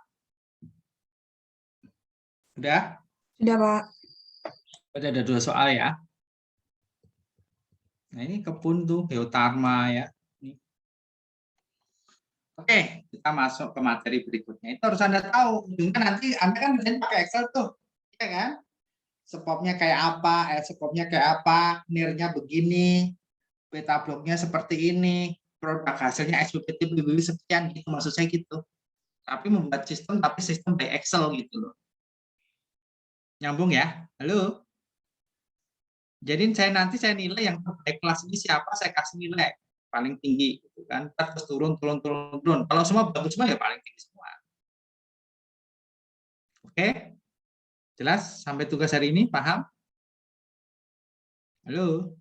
Udah? Sudah, Pak. Udah ada 2 soal ya. Nah, ini kebun tuh, geoterma ya. Oke, kita masuk ke materi berikutnya. Itu harus Anda tahu. Nanti Anda kan bisa pakai Excel tuh. Ya kan? Skopnya kayak apa, skopnya kayak apa, NIR-nya begini, peta bloknya seperti ini, produk hasilnya SPPT PBB sekian, itu maksud saya gitu. Tapi membuat sistem, tapi sistem by Excel gitu loh. Nyambung ya? Halo? Jadi nanti saya nilai yang terbaik kelas ini siapa, saya kasih nilai paling tinggi gitu kan. Terus turun. Kalau semua bagus semua ya paling tinggi semua. Oke? Jelas sampai tugas hari ini, paham? Halo?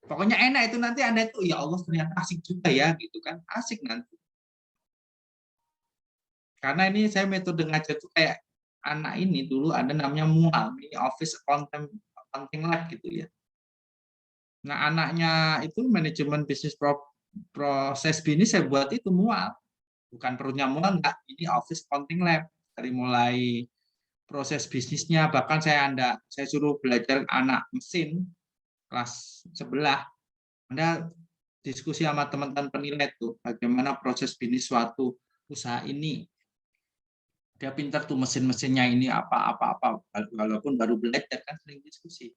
Pokoknya enak itu nanti Anda itu, ya Allah ternyata asik juga ya gitu kan. Asik nanti. Karena ini saya metode ngajar tuh kayak anak ini dulu ada namanya MUAL, ini Office Accounting Lab gitu ya. Nah, anaknya itu manajemen bisnis proses bisnis saya buat itu MUAL. Bukan perutnya MUAL, enggak. Ini Office Accounting Lab. Dari mulai proses bisnisnya, bahkan saya suruh belajar anak mesin kelas sebelah. Anda diskusi sama teman-teman penilai tuh, bagaimana proses bisnis suatu usaha ini. Dia pintar tuh mesin-mesinnya ini apa, walaupun baru belajar kan sering diskusi.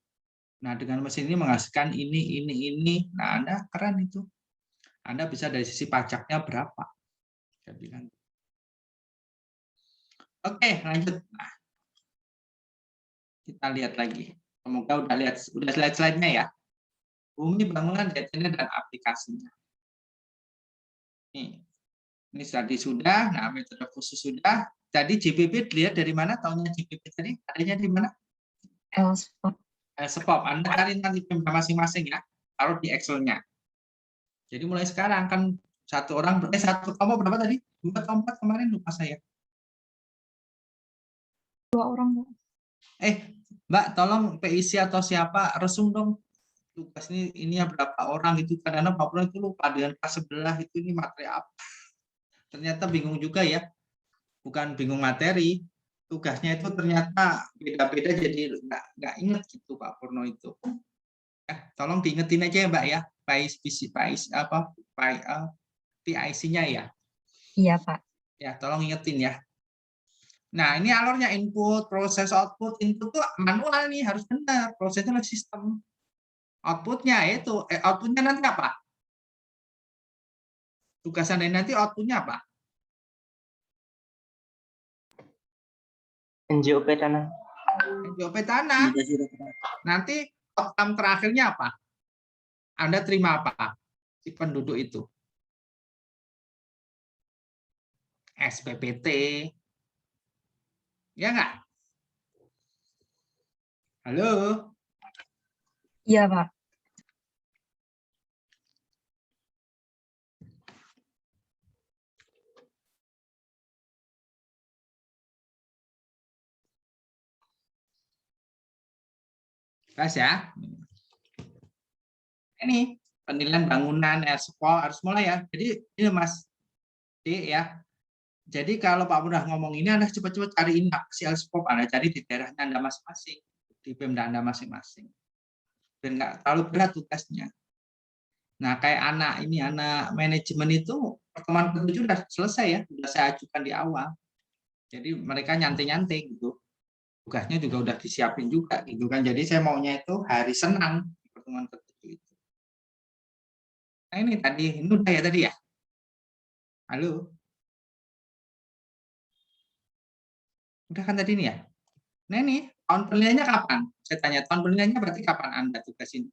Nah, dengan mesin ini menghasilkan ini. Nah, Anda keren itu. Anda bisa dari sisi pajaknya berapa. Saya bilang. Oke, lanjut. Nah, kita lihat lagi. Semoga udah slide-nya ya. Bumi, bangunan, detailnya, dan aplikasinya. Ini tadi sudah. Nah, metode khusus sudah. Tadi JPP dilihat dari mana? Tahunya JPP tadi? Adanya di mana? Spop. Anda cari nanti masing-masing ya. Taruh di Excel-nya. Jadi mulai sekarang kan satu kamu berapa tadi? 2 atau 4 kemarin lupa saya. 2 orang, Bu. Mbak, tolong PIC atau siapa resum dong tugas ini berapa orang gitu. Kadang-kadang Pak Purno itu lupa dengan kelas sebelah itu ini materi apa. Ternyata bingung juga ya. Bukan bingung materi, tugasnya itu ternyata beda-beda jadi nggak inget gitu Pak Purno itu. Tolong diingetin aja ya Mbak ya. PIC-nya ya? Iya, Pak. Ya, tolong ingetin ya. Nah, ini alurnya input, proses, output. Input tuh manual nih, harus benar. Prosesnya oleh sistem. Outputnya itu, outputnya nanti apa? Tugasan nanti outputnya apa? NJOP tanah. NJOP tanah. Nanti outcome terakhirnya apa? Anda terima apa? Si penduduk itu. SPPT. Ya nggak? Halo? Iya, Pak. Jelas ya? Ini penilaian bangunan, harus mulai ya. Jadi ini Mas D ya. Jadi kalau Pak udah ngomong ini, Anda cepat-cepat cari ini si Elspop, Anda cari di daerahnya Anda masing-masing, di Pemda Anda masing-masing. Biar nggak terlalu berat tugasnya. Nah, kayak anak manajemen itu pertemuan ke-7 sudah selesai ya, sudah saya ajukan di awal. Jadi mereka nyantai-nyantai gitu. Tugasnya juga udah disiapin juga gitu kan. Jadi saya maunya itu hari senang di pertemuan ke-7 itu. Nah, ini udah ya tadi ya? Halo? Udah kan tadi ini ya? Nah ini, tahun penilaiannya kapan? Saya tanya, tahun penilaiannya berarti kapan Anda tugas ini?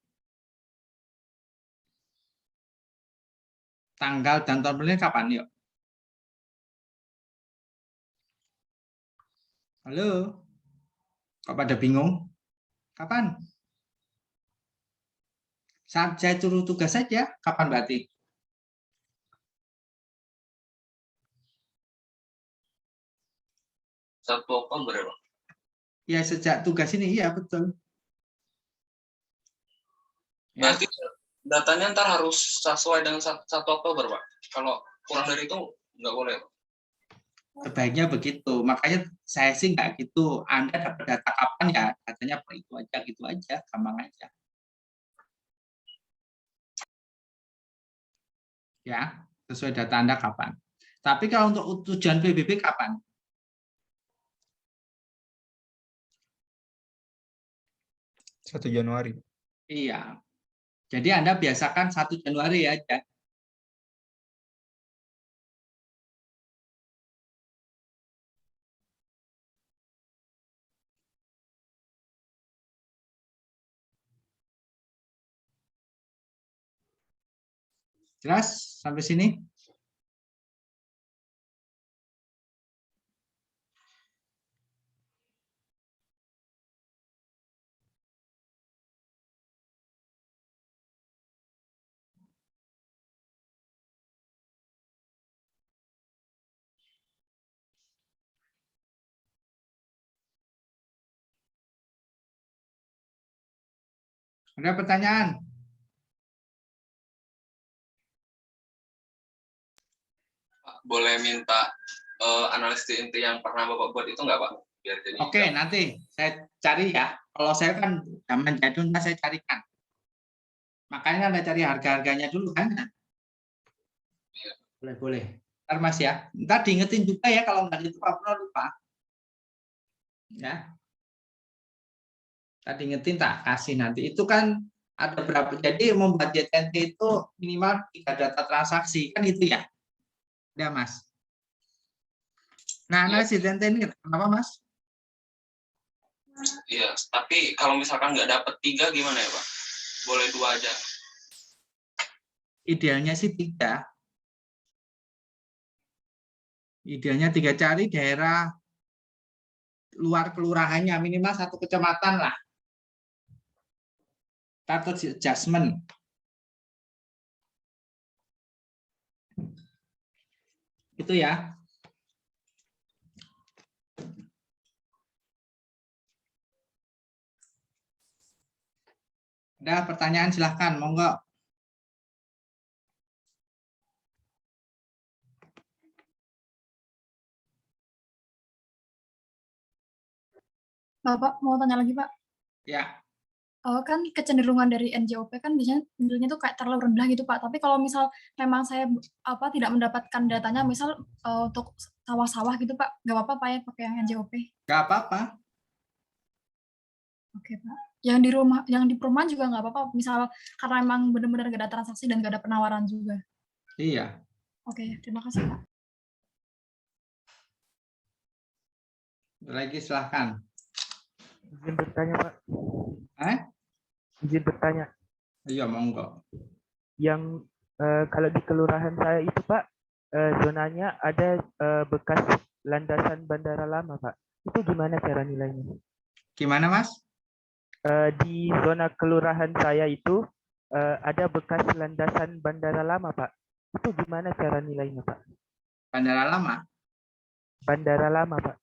Tanggal dan tahun penilaian kapan? Yuk. Halo? Kok pada bingung? Kapan? Saat saya suruh tugas saja, kapan berarti? Satu Oktober ya, Pak? Ya sejak tugas ini, iya betul. Ya. Berarti datanya ntar harus sesuai dengan 1 Oktober, Pak. Kalau kurang dari itu nggak boleh, Pak. Sebaiknya begitu. Makanya saya sih nggak gitu. Anda dapat data kapan ya, datanya gitu aja, gampang aja. Ya, sesuai data Anda kapan. Tapi kalau untuk tujuan PBB kapan? Satu Januari. Iya. Jadi Anda biasakan 1 Januari aja. Jelas sampai sini? Ada pertanyaan? Pak, boleh minta analisis inti yang pernah Bapak buat itu nggak, Pak? Biar jadi Oke, nanti saya cari ya. Kalau saya kan zaman jadul, saya carikan. Makanya Anda cari harga-harganya dulu kan? Iya. Boleh. Ntar Mas ya. Ntar diingetin juga ya kalau nggak itu Pak Purno lupa. Ya. Tadi ingetin tak kasih nanti. Itu kan ada berapa. Jadi membuat JTNT itu minimal 3 data transaksi. Kan itu ya? Ya Mas. Nah, analisis JTNT ini kenapa Mas? Iya, tapi kalau misalkan nggak dapet 3 gimana ya, Pak? Boleh 2 aja. Idealnya sih 3. Idealnya 3, cari daerah luar kelurahannya minimal 1 kecamatan lah. Status adjustment. Itu ya. Ada pertanyaan silahkan, monggo. Bapak mau tanya lagi Pak? Ya. kan kecenderungan dari NJOP kan biasanya nilainya tuh kayak terlalu rendah gitu Pak. Tapi kalau misal memang saya tidak mendapatkan datanya, misal untuk sawah-sawah gitu Pak, nggak apa-apa Pak ya pakai yang NJOP? Nggak apa-apa. Oke Pak. Yang di perumahan juga nggak apa-apa. Misal karena emang benar-benar nggak ada transaksi dan nggak ada penawaran juga. Iya. Oke, terima kasih Pak. Lagi silahkan. Izin bertanya, Pak. Izin bertanya. Iya, monggo. Yang kalau di kelurahan saya itu, Pak, zonanya ada bekas landasan bandara lama, Pak. Itu gimana cara nilainya? Gimana, Mas? Di zona kelurahan saya itu ada bekas landasan bandara lama, Pak. Itu gimana cara nilainya, Pak? Bandara lama? Bandara lama, Pak.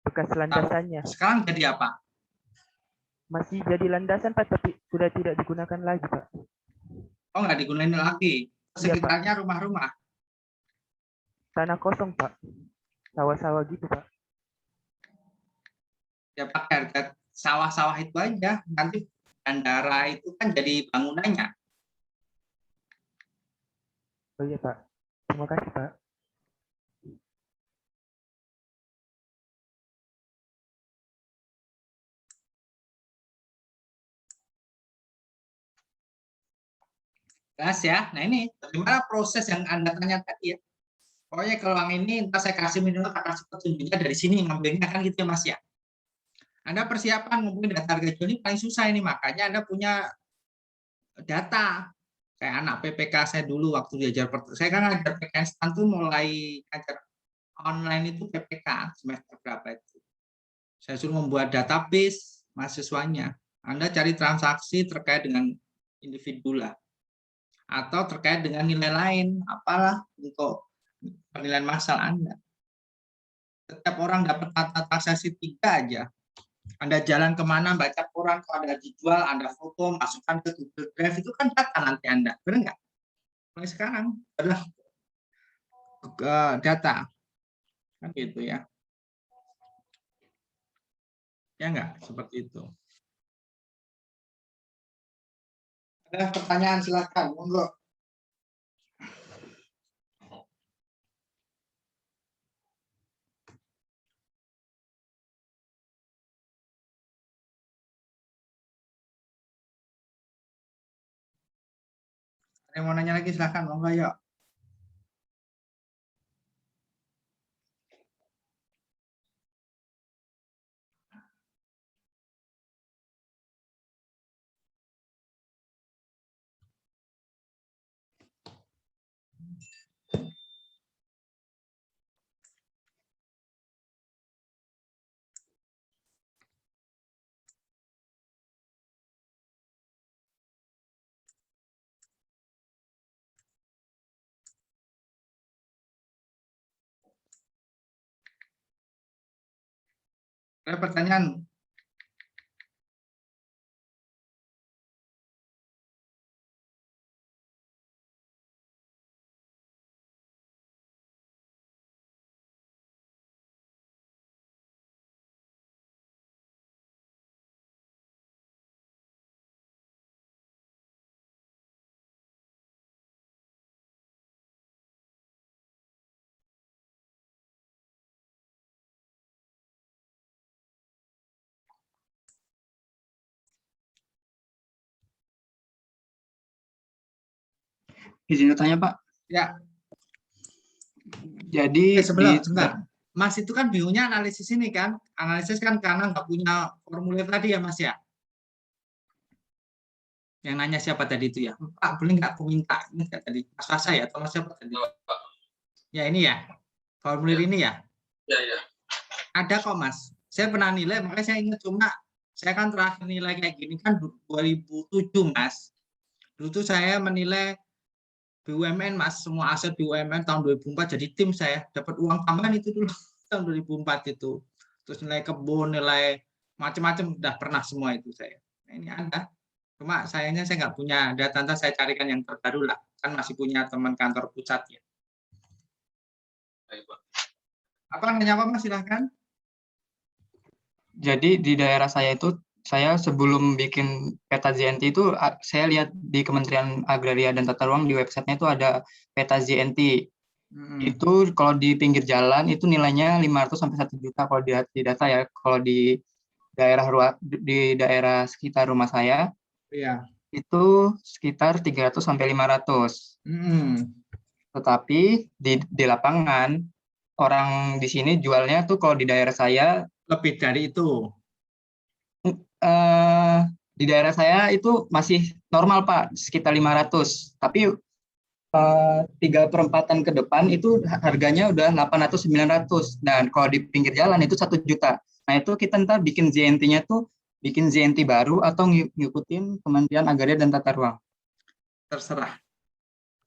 Bekas landasannya. Sekarang jadi apa? Masih jadi landasan, Pak, tapi sudah tidak digunakan lagi, Pak. Oh, nggak digunakan lagi? Iya, Pak. Sekitarnya rumah-rumah? Tanah kosong, Pak. Sawah-sawah gitu, Pak. Ya pakai harga sawah-sawah itu aja. Nanti bandara itu kan jadi bangunannya. Oh iya, Pak. Terima kasih, Pak. Jelas ya. Nah ini bagaimana proses yang Anda tanya tadi ya. Pokoknya kalau yang ini entah saya kasih minimal kasih petunjuknya dari sini ngambilnya kan gitu ya Mas ya. Anda persiapan ngumpulin data harga jual ini paling susah ini, makanya Anda punya data. Kayak anak PPK saya dulu waktu diajar, saya kan ngajar PKN tuh mulai ngajar online itu PPK semester berapa itu. Saya suruh membuat database mahasiswanya. Anda cari transaksi terkait dengan individu lah. Atau terkait dengan nilai lain, apalah untuk penilaian massal Anda. Setiap orang dapat data transaksi 3 aja. Anda jalan kemana, baca koran, kalau Anda dijual, Anda foto, masukkan ke Google Drive, itu kan data nanti Anda. Benar nggak? Mulai sekarang adalah data. Kan gitu ya. Ya nggak? Seperti itu. Ada pertanyaan, silakan. Monggo. Ada yang mau nanya lagi, silakan. Monggo, yuk. Ada pertanyaan? Izin bertanya, Pak. Ya. Jadi sebentar. Mas itu kan bingungnya analisis ini kan. Analisis kan karena nggak punya formulir tadi ya Mas ya. Yang nanya siapa tadi itu ya? Pak, boleh nggak aku minta? Ini nggak tadi? Mas Fasa ya? Atau Mas siapa tadi? Ya ini ya? Formulir ini ya? Ya. Ada kok Mas. Saya pernah nilai, makanya saya ingat, cuma saya kan terakhir nilai kayak gini kan 2007 Mas. Dulu tuh saya menilai BUMN Mas, semua aset BUMN tahun 2004 jadi tim saya. Dapat uang tambahan itu dulu tahun 2004 itu. Terus nilai kebun, nilai macam-macam udah pernah semua itu saya. Nah, ini ada. Cuma sayangnya saya nggak punya data, nanti saya carikan yang terbaru lah. Kan masih punya teman kantor pusat ya. Baik, Pak. Apa nanya apa Mas, silahkan. Jadi di daerah saya itu saya sebelum bikin peta JNT itu saya lihat di Kementerian Agraria dan Tata Ruang di websitenya itu ada peta JNT. Itu kalau di pinggir jalan itu nilainya 500 sampai 1 juta kalau di data ya. Kalau di daerah sekitar rumah saya Iya. itu sekitar 300 sampai 500. Tetapi di lapangan orang di sini jualnya tuh kalau di daerah saya Lebih dari itu. di daerah saya itu masih normal Pak, sekitar 500. Tapi 3/4 ke depan itu harganya udah 800-900. Dan kalau di pinggir jalan itu 1 juta. Nah itu kita ntar bikin JNT-nya tuh bikin JNT baru atau ngikutin Kementerian Agraria dan Tata Ruang. Terserah.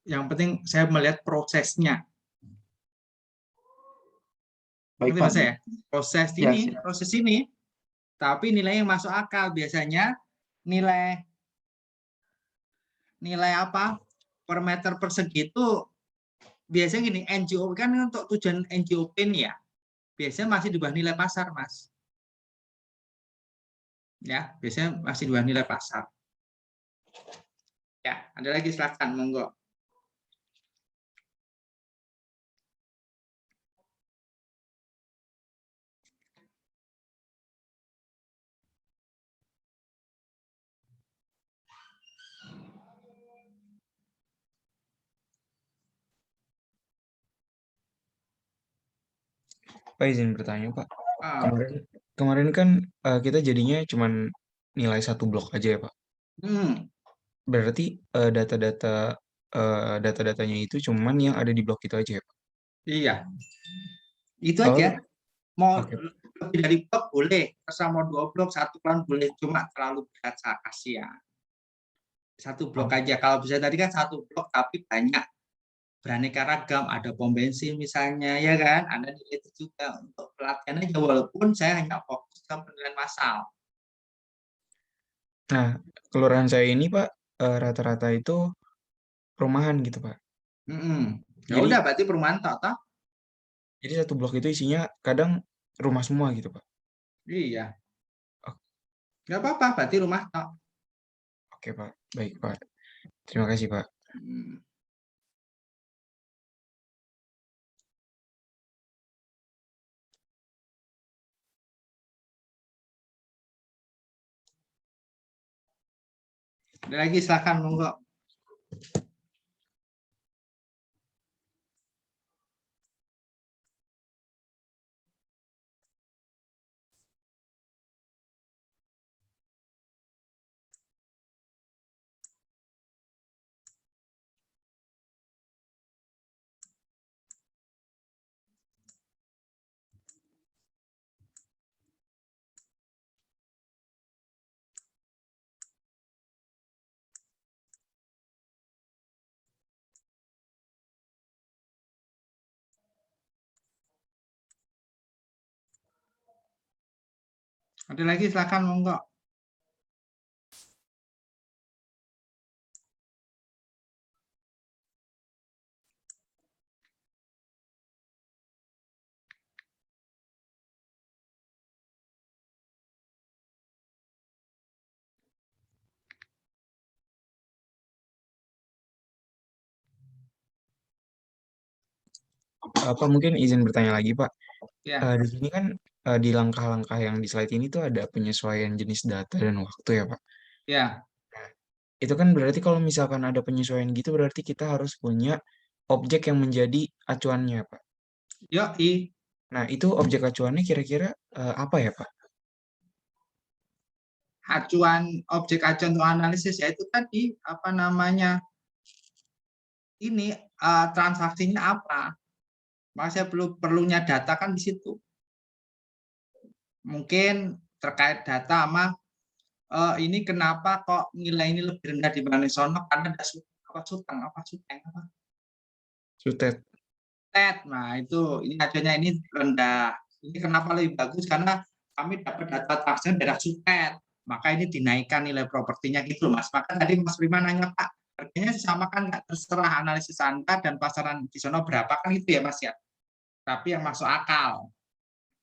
Yang penting saya melihat prosesnya. Baik, Ngerti Pak. Mas ya? Proses ini, tapi nilai yang masuk akal biasanya nilai apa per meter persegi itu biasanya gini, NJOP kan untuk tujuan NJOP nih ya, biasanya masih di bawah nilai pasar, Mas. Ya, biasanya masih di bawah nilai pasar. Ya, ada lagi silakan, monggo. Pak izin bertanya Pak. Kemarin kan kita jadinya cuman nilai 1 blok aja ya Pak. Berarti data-datanya itu cuman yang ada di blok itu aja ya Pak? Iya. Itu aja. Mau Oke. lebih dari blok boleh, terserah mau 2 blok, 1 plan boleh, cuma terlalu berat saya kasih ya. 1 blok aja. Kalau bisa tadi kan 1 blok tapi banyak beraneka ragam, ada pom bensin misalnya, ya kan? Ada itu juga untuk pelatihan aja, walaupun saya hanya fokus ke penilaian massal. Nah, kelurahan saya ini Pak rata-rata itu perumahan gitu Pak. Ya udah berarti perumahan toh? Jadi 1 blok itu isinya kadang rumah semua gitu Pak. Iya. Nggak apa-apa, berarti rumah toh. Oke Pak, baik Pak. Terima kasih Pak. Ada lagi silakan monggo. Ada lagi silakan monggo. Pak mungkin izin bertanya lagi Pak. Ya. Di sini kan di langkah-langkah yang di slide ini tuh ada penyesuaian jenis data dan waktu ya Pak. Ya. Itu kan berarti kalau misalkan ada penyesuaian gitu berarti kita harus punya objek yang menjadi acuannya Pak. Yoi. Nah itu objek acuannya kira-kira apa ya Pak? Objek acuan untuk analisis yaitu tadi apa namanya, ini transaksinya apa? Maka saya perlunya data kan di situ. Mungkin terkait data sama ini kenapa kok nilai ini lebih rendah dibanding sono, karena ada sutet. Nah itu ini acuannya ini rendah. Ini kenapa lebih bagus, karena kami dapat data transaksi daerah sutet, maka ini dinaikkan nilai propertinya gitu Mas. Maka tadi Mas Prima nanya Pak, harganya sama kan, nggak terserah analisis Anda dan pasaran di sono berapa kan itu ya Mas ya. Tapi yang masuk akal.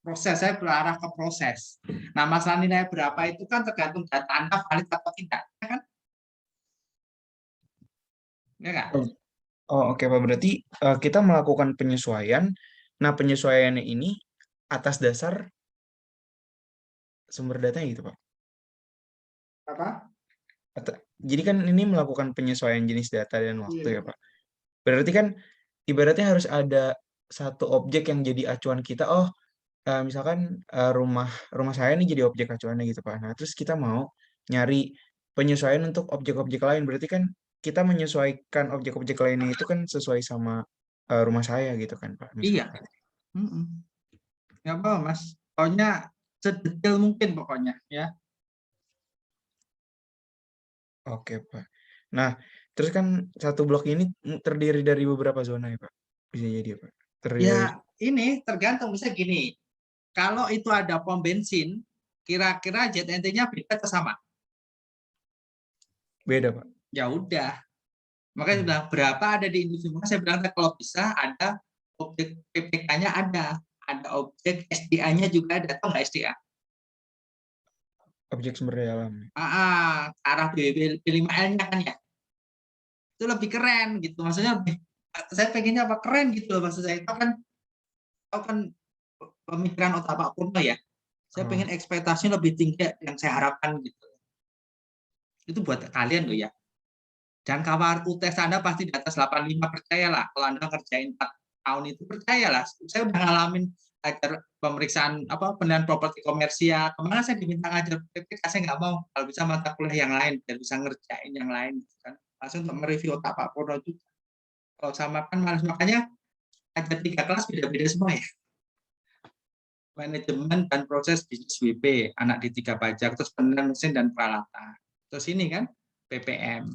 Proses, saya berarah ke proses. Nah, masalah nilai berapa itu kan tergantung data Anda valid atau tidak, ya kan? Ya nggak? Oh, oke Pak. Berarti kita melakukan penyesuaian. Nah, penyesuaiannya ini atas dasar sumber datanya gitu, Pak. Apa? Jadi kan ini melakukan penyesuaian jenis data dan waktu Iya. ya, Pak. Berarti kan ibaratnya harus ada satu objek yang jadi acuan kita. Oh, misalkan rumah saya ini jadi objek acuannya gitu, Pak. Nah, terus kita mau nyari penyesuaian untuk objek-objek lain. Berarti kan kita menyesuaikan objek-objek lainnya itu kan sesuai sama rumah saya gitu kan, Pak. Iya. Misalkan. Ya apa, Mas? Pokoknya sedetail mungkin pokoknya, ya. Oke, Pak. Nah, terus kan satu blok ini terdiri dari beberapa zona ya, Pak? Bisa jadi ya, Pak? Terdiri dari... Ya, ini tergantung. Misalnya gini, kalau itu ada pom bensin, kira-kira ZNT-nya beda atau sama? Beda, Pak. Ya udah. Makanya saya bilang, berapa ada di industri? Saya bilang, kalau bisa ada objek PPK-nya ada objek SDA-nya juga ada, atau nggak SDA? Objek sumber daya alam. Arah B5L-nya kan ya. Itu lebih keren gitu. Maksudnya saya pengennya apa keren gitu loh maksud saya. Itu kan pemikiran otak Pak Purno ya. Saya pengen ekspektasinya lebih tinggi yang saya harapkan gitu. Itu buat kalian loh ya. Dan kawar UTS Anda pasti di atas 85, percayalah. Kalau Anda kerjain 4 tahun itu percayalah. Saya udah ngalamin ajar pemeriksaan penilaian properti komersial. Kemarin saya diminta ngajar PPK, saya nggak mau. Kalau bisa mata kuliah yang lain biar bisa ngerjain yang lain gitu kan. Langsung untuk mereview otak Pak Purno juga. Kalau sama kan malas, makanya ada 3 kelas beda-beda semua ya. Manajemen dan proses bisnis WP, anak D3 pajak, terus penilaian mesin dan peralatan. Terus ini kan PPM.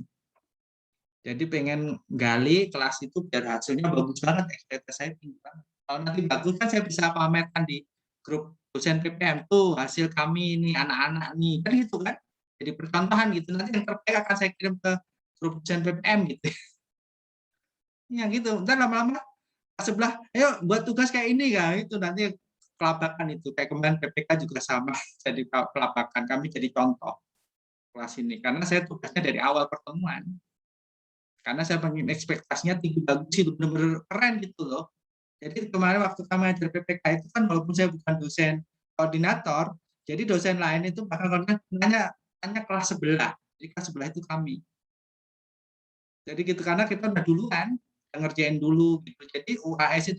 Jadi pengen gali kelas itu biar hasilnya bagus banget, ekspektasi saya tinggi banget. Kalau nanti bagus kan saya bisa pamerkan di grup dosen PPM tuh hasil kami ini anak-anak nih, kan gitu kan. Jadi percontohan gitu, nanti yang terbaik akan saya kirim ke grup dosen PPM gitu. Ya gitu, ntar lama-lama sebelah, ayo buat tugas kayak ini kan, itu nanti kelabakan itu. Kayak kemarin PPK juga sama, jadi kelabakan, kami jadi contoh kelas ini. Karena saya tugasnya dari awal pertemuan. Karena saya pengen ekspektasinya tinggi bagus itu benar-benar keren gitu loh. Jadi kemarin waktu kami ajar PPK itu kan walaupun saya bukan dosen koordinator, jadi dosen lain itu bahkan nanya kelas sebelah. Jadi kelas sebelah itu kami. Jadi gitu karena kita udah duluan ngerjain dulu gitu. Jadi UAS itu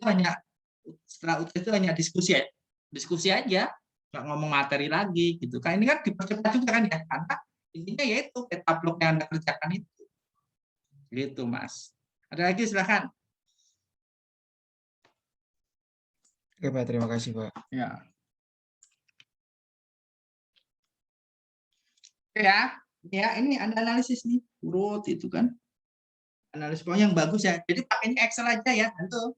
setelah UAS itu hanya diskusi aja, nggak ngomong materi lagi gitu. Kan ini kan dipercepat juga kan ya, karena intinya yaitu peta blok yang Anda kerjakan itu. Gitu, Mas. Ada lagi silahkan. Oke, Pak. Terima kasih, Pak. Ya. Oke ya. Ya, ini Anda analisis nih. Urut itu kan. Analisis pokoknya yang bagus ya. Jadi pakainya Excel aja ya. Tentu.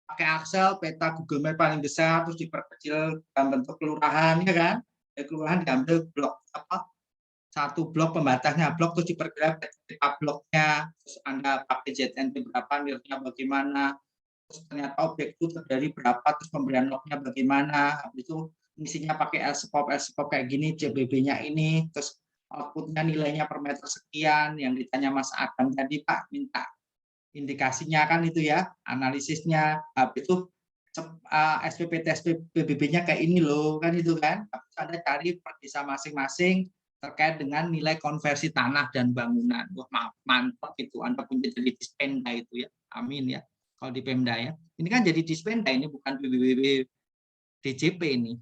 Pakai Excel, peta Google Map paling besar, terus diperkecil dalam bentuk kelurahan, ya kan? Dari kelurahan diambil blok satu blok pembatasnya blok, terus diperkirakan peta bloknya, terus Anda pakai ZNT berapa, nilainya bagaimana, terus ternyata objek itu terdiri berapa, terus pemberian lognya bagaimana, habis itu misinya pakai LSPOP kayak gini, CBB-nya ini, terus outputnya nilainya per meter sekian, yang ditanya Mas Adam tadi Pak, minta indikasinya kan itu ya, analisisnya, habis itu SPP PBB-nya kayak ini loh, kan itu kan, habis Anda cari per desa masing-masing, terkait dengan nilai konversi tanah dan bangunan. Wah, mantap itu. Anda punya jadi Dispenda itu ya. Amin ya. Kalau di Pemda ya. Ini kan jadi Dispenda, ini bukan BBB DJP ini.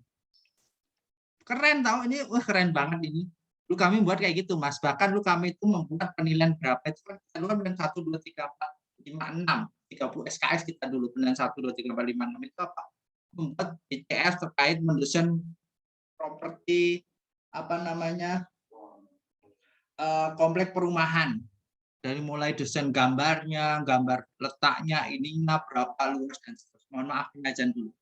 Keren tahu ini, wah keren banget ini. Lu kami buat kayak gitu, Mas. Bahkan lu kami itu membuat penilaian berapa itu kan kita dulu kan 1 2 3 4 5 6 30 SKS kita dulu penilaian 1 2 3 4 5 6 itu apa? Membuat BCS terkait mendesain properti komplek perumahan, dari mulai desain gambarnya, gambar letaknya, ininya berapa luas dan seterusnya. Mohon maaf, pengajian dulu.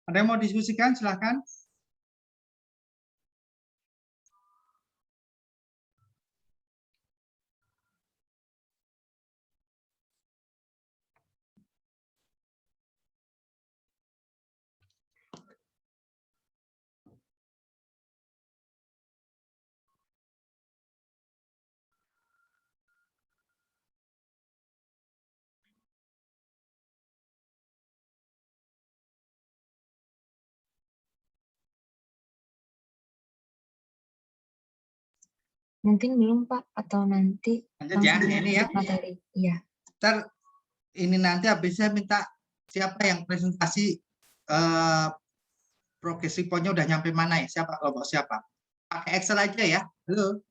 Ada yang mau diskusikan? Silahkan. Mungkin belum Pak, atau nanti Lanjut ya, langsung ini ya. lanjut materi. Iya. Ntar ini nanti habisnya minta siapa yang presentasi progress report-nya udah nyampe mana ya? Siapa kelompok siapa? Pakai Excel aja ya. Halo.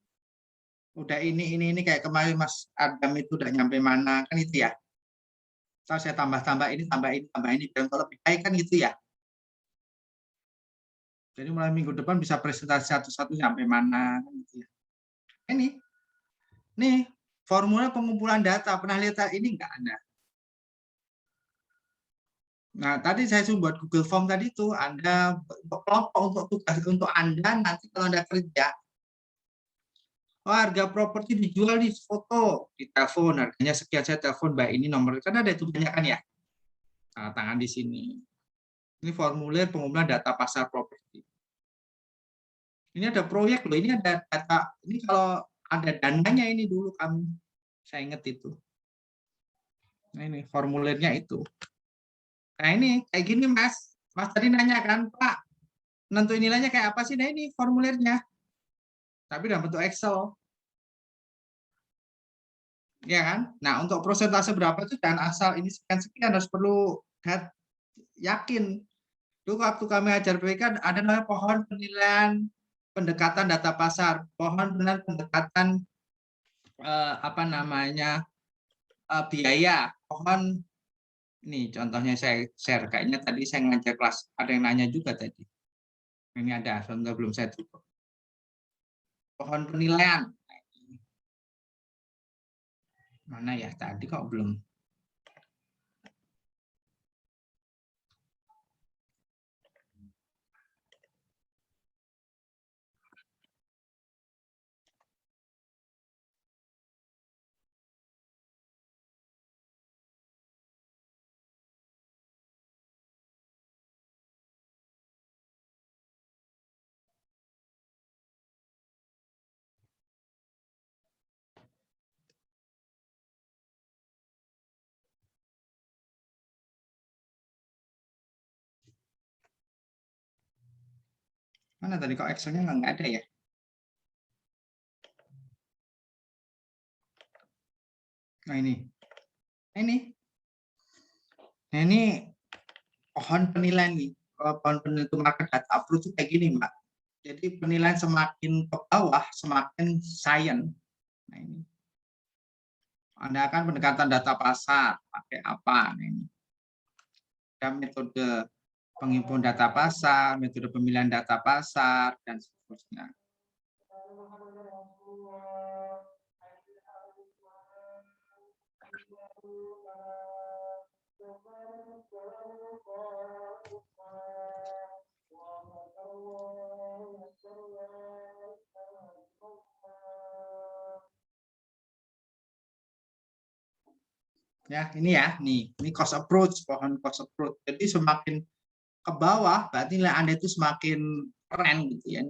Udah ini kayak kemarin Mas Adam itu udah nyampe mana kan itu ya. Kalau saya tambah ini, tambah ini, dan kalau lebih baik kan gitu ya. Jadi mulai minggu depan bisa presentasi satu-satu sampai mana kan gitu ya. Nih formula pengumpulan data, pernah lihat ini enggak Anda? Nah, tadi saya sudah buat Google Form tadi itu, Anda kelompok untuk tugas untuk Anda nanti kalau Anda kerja. Oh, harga properti dijual di foto, di telepon, harganya sekian, saya telepon Mbak ini nomor, kan ada itu banyak kan ya? Tanda tangan di sini. Ini formulir pengumpulan data pasar properti. Ini ada proyek loh, ini ada data, ini kalau ada dananya ini dulu kami, saya ingat itu. Nah ini formulirnya itu. Nah ini kayak gini Mas tadi nanya kan Pak, nentuin nilainya kayak apa sih? Nah ini formulirnya, tapi dalam bentuk Excel. Ya kan? Nah untuk persentase berapa itu jangan asal ini sekian harus perlu yakin. Dulu waktu kami ajar PPK ada namanya pohon penilaian pendekatan data pasar, pohon penilaian pendekatan biaya, pohon ini contohnya saya share, kayaknya tadi saya ngajar kelas, ada yang nanya juga tadi. Ini ada, sebentar belum saya tutup. Pohon penilaian. Mana ya tadi kok belum? Mana tadi kok Excel-nya nggak ada ya? Nah ini. Nah ini pohon penilaian nih. Pohon penilaian itu market data approach itu kayak gini Mbak. Jadi penilaian semakin ke bawah semakin science. Nah ini. Anda akan pendekatan data pasar pakai apa? Nah ini. Ada metode penghimpun data pasar, metode pemilihan data pasar dan seterusnya. Ya, ini ya, ini cost approach, pohon cost approach. Jadi semakin ke bawah, berarti nilai Anda itu semakin keren gitu ya.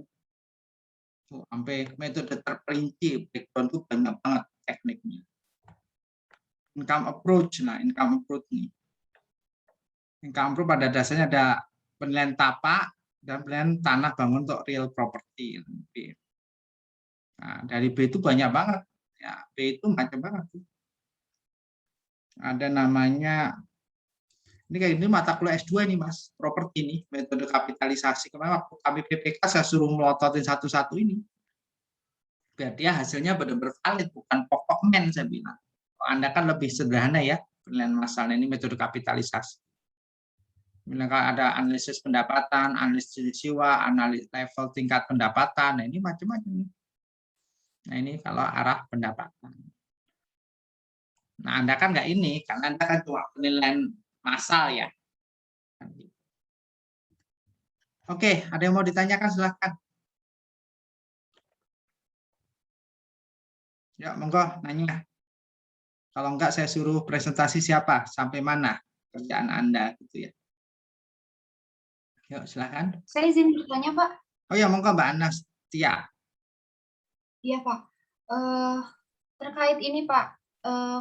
Sampai metode terperinci, background itu banyak banget tekniknya. Income approach, nah income approach nih. Income approach pada dasarnya ada penilaian tapak dan penilaian tanah bangun untuk real property. Nah, dari B itu banyak banget. Ya, B itu macam banget. Ada namanya, ini kayak ini mata kuliah S2 nih Mas, properti nih, metode kapitalisasi. Kemarin waktu kami PPK saya suruh melototin satu-satu ini. Biar dia hasilnya benar-benar valid, bukan pokok men saya bilang. Anda kan lebih sederhana ya, penilaian masalah ini metode kapitalisasi. Misalkan ada analisis pendapatan, analisis jiwa, analisis level tingkat pendapatan, nah ini macam-macam. Nah ini kalau arah pendapatan. Nah Anda kan nggak ini, karena Anda kan cuma penilaian massal ya. Oke, ada yang mau ditanyakan silahkan. Ya, monggo nanya. Kalau enggak saya suruh presentasi siapa, sampai mana kerjaan Anda gitu ya. Yuk, silakan. Saya izin bertanya, Pak. Oh ya, monggo Mbak Anastia. Iya, Pak. Terkait ini, Pak,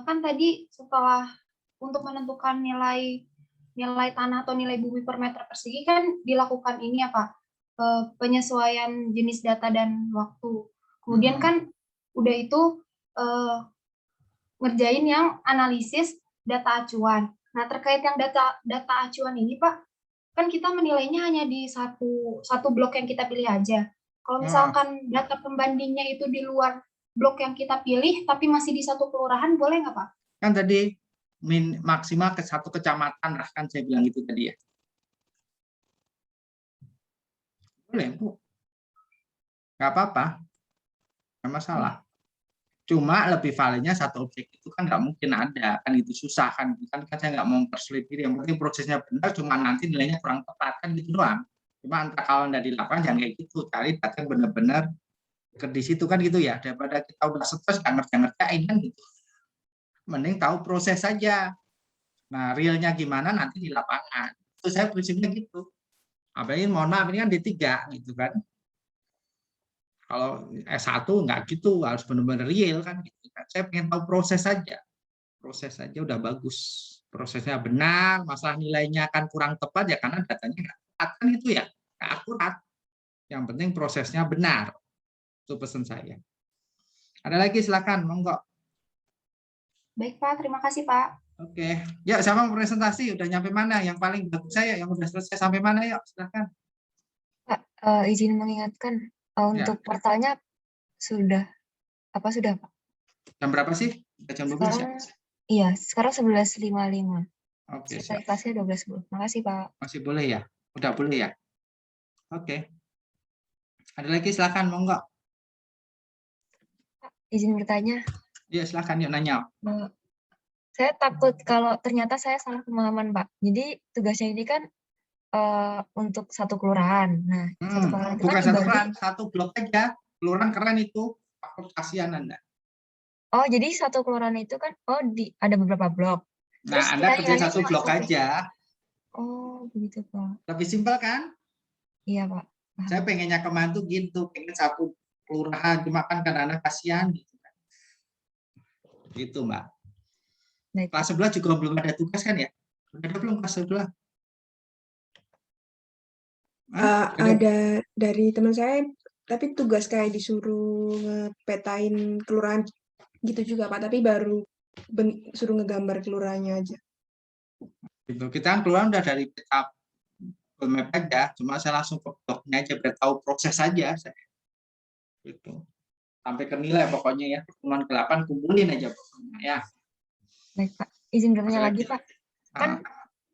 kan tadi setelah untuk menentukan nilai tanah atau nilai bumi per meter persegi kan dilakukan ini ya, Pak, penyesuaian jenis data dan waktu. Kemudian kan udah itu ngerjain yang analisis data acuan. Nah, terkait yang data acuan ini, Pak, kan kita menilainya hanya di satu blok yang kita pilih aja. Kalau misalkan data pembandingnya itu di luar blok yang kita pilih, tapi masih di satu kelurahan, boleh nggak, Pak? Kan tadi maksimal ke satu kecamatan lah, kan saya bilang itu tadi ya. Boleh, Bu. Nggak apa-apa. Nggak masalah. Cuma lebih validnya satu objek itu kan nggak mungkin ada. Kan itu susah kan. Kan saya nggak mau mempersulit diri. Yang penting prosesnya benar, cuma nanti nilainya kurang tepat. Kan gitu doang. Cuma entah kalau nggak di lapangan jangan kayak gitu. Cari data yang benar-benar di situ kan gitu ya. Daripada kita udah stres nggak ngerjain kan gitu. Mending tahu proses saja. Nah, realnya gimana nanti di lapangan. Itu saya prinsipnya gitu. Apalagi mohon maaf ini kan D3 gitu kan. Kalau S1 nggak gitu, harus benar-benar real kan gitu kan. Saya pengen tahu proses saja. Proses saja udah bagus. Prosesnya benar, masalah nilainya kan kurang tepat ya karena datanya nggak tepat kan itu ya. Nggak akurat. Yang penting prosesnya benar. Itu pesan saya. Ada lagi silakan, monggo. Baik, Pak. Terima kasih, Pak. Oke, ya sama presentasi udah nyampe mana? Yang paling bagus saya yang udah selesai sampai mana? Yuk, silakan. Pak, izin mengingatkan untuk portalnya sudah sudah, Pak? Jam berapa sih? Jam 12 ya? Iya, sekarang 11.55. Oke, Selesai kelasnya 12.10. Makasih, Pak. masih boleh ya? Udah boleh ya? Oke. Ada lagi silakan, monggo. Pak, izin bertanya. Iya, silakan yuk nanya. Saya takut kalau ternyata saya salah pemahaman, Pak. Jadi tugasnya ini kan untuk satu kelurahan. Nah, satu kelurahan itu Bukan kan satu dibagi. kelurahan, satu blok aja. Kelurahan keren itu. Aku kasihan Anda. Oh, jadi satu kelurahan itu kan ada beberapa blok. Nah, Terus Anda kita kerja nilainya satu cuma blok satu. aja. Oh, begitu, Pak. Lebih simpel kan? Iya, Pak. Paham. Saya pengennya kemarin tuh gitu, pengen satu kelurahan, cuma kan kadang-kadang kasihan gitu. Gitu, Mbak. Baik. Kelas 11 juga belum ada tugas kan ya? Ada belum kelas 11? Ada dari teman saya, tapi tugas kayak disuruh ngepetain kelurahan gitu juga, Pak. Tapi baru suruh ngegambar kelurahannya aja. Gitu. Kita kan keluar udah dari peta map aja, cuma saya langsung ke bloknya aja biar tahu proses aja saya. Gitu. Sampai ke nilai pokoknya ya, pertemuan ke-8 kumpulin aja pokoknya ya. Baik, Pak. Izin bertanya lagi, Pak. Kan